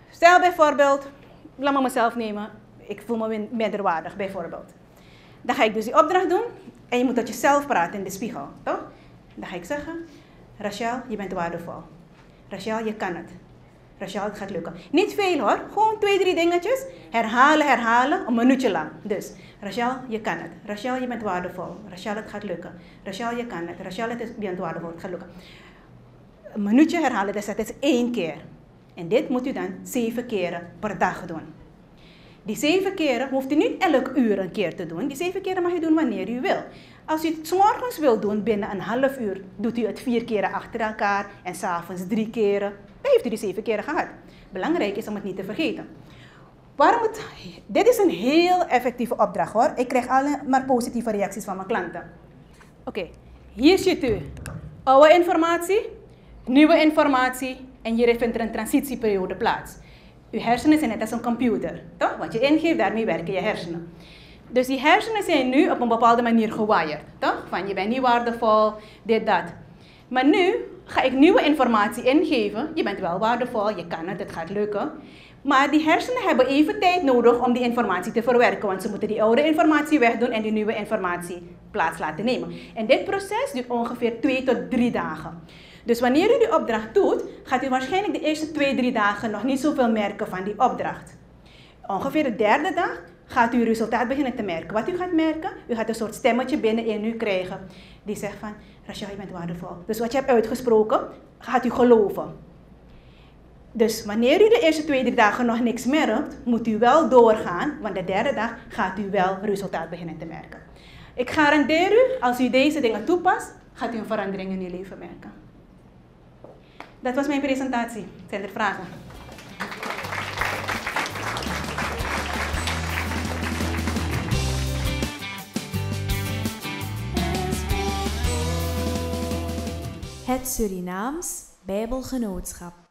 Stel bijvoorbeeld, laat me mezelf nemen, ik voel me minderwaardig bijvoorbeeld. Dan ga ik dus die opdracht doen en je moet tot jezelf praten in de spiegel, toch? Dan ga ik zeggen, Rachel, je bent waardevol. Rachel, je kan het. Rachel, het gaat lukken. Niet veel hoor, gewoon 2, 3 dingetjes. Herhalen, een minuutje lang. Dus, Rachel, je kan het. Rachel, je bent waardevol. Rachel, het gaat lukken. Rachel, je kan het. Rachel, je bent waardevol, het gaat lukken. Een minuutje herhalen, dus dat is 1 keer. En dit moet u dan 7 keren per dag doen. Die 7 keren hoeft u niet elk uur een keer te doen. Die 7 keren mag u doen wanneer u wil. Als u het 's morgens wil doen, binnen een half uur, doet u het 4 keren achter elkaar. En 's avonds 3 keren. Dan heeft u die 7 keren gehad. Belangrijk is om het niet te vergeten. Dit is een heel effectieve opdracht hoor. Ik krijg alleen maar positieve reacties van mijn klanten. Oké, hier ziet u oude informatie, nieuwe informatie en hier vindt er een transitieperiode plaats. Uw hersenen zijn net als een computer, toch? Wat je ingeeft, daarmee werken je hersenen. Dus die hersenen zijn nu op een bepaalde manier gewired, toch? Van je bent niet waardevol, dit, dat. Maar nu ga ik nieuwe informatie ingeven. Je bent wel waardevol, je kan het, het gaat lukken. Maar die hersenen hebben even tijd nodig om die informatie te verwerken. Want ze moeten die oude informatie wegdoen en die nieuwe informatie plaats laten nemen. En dit proces duurt ongeveer 2 tot 3 dagen. Dus wanneer u die opdracht doet, gaat u waarschijnlijk de eerste 2, 3 dagen nog niet zoveel merken van die opdracht. Ongeveer de 3e dag gaat u resultaat beginnen te merken. Wat u gaat merken, u gaat een soort stemmetje binnenin u krijgen. Die zegt van, Rachel, je bent waardevol. Dus wat je hebt uitgesproken, gaat u geloven. Dus wanneer u de eerste 2, 3 dagen nog niks merkt, moet u wel doorgaan. Want de 3e dag gaat u wel resultaat beginnen te merken. Ik garandeer u, als u deze dingen toepast, gaat u een verandering in uw leven merken. Dat was mijn presentatie. Zijn er vragen? Het Surinaams Bijbelgenootschap.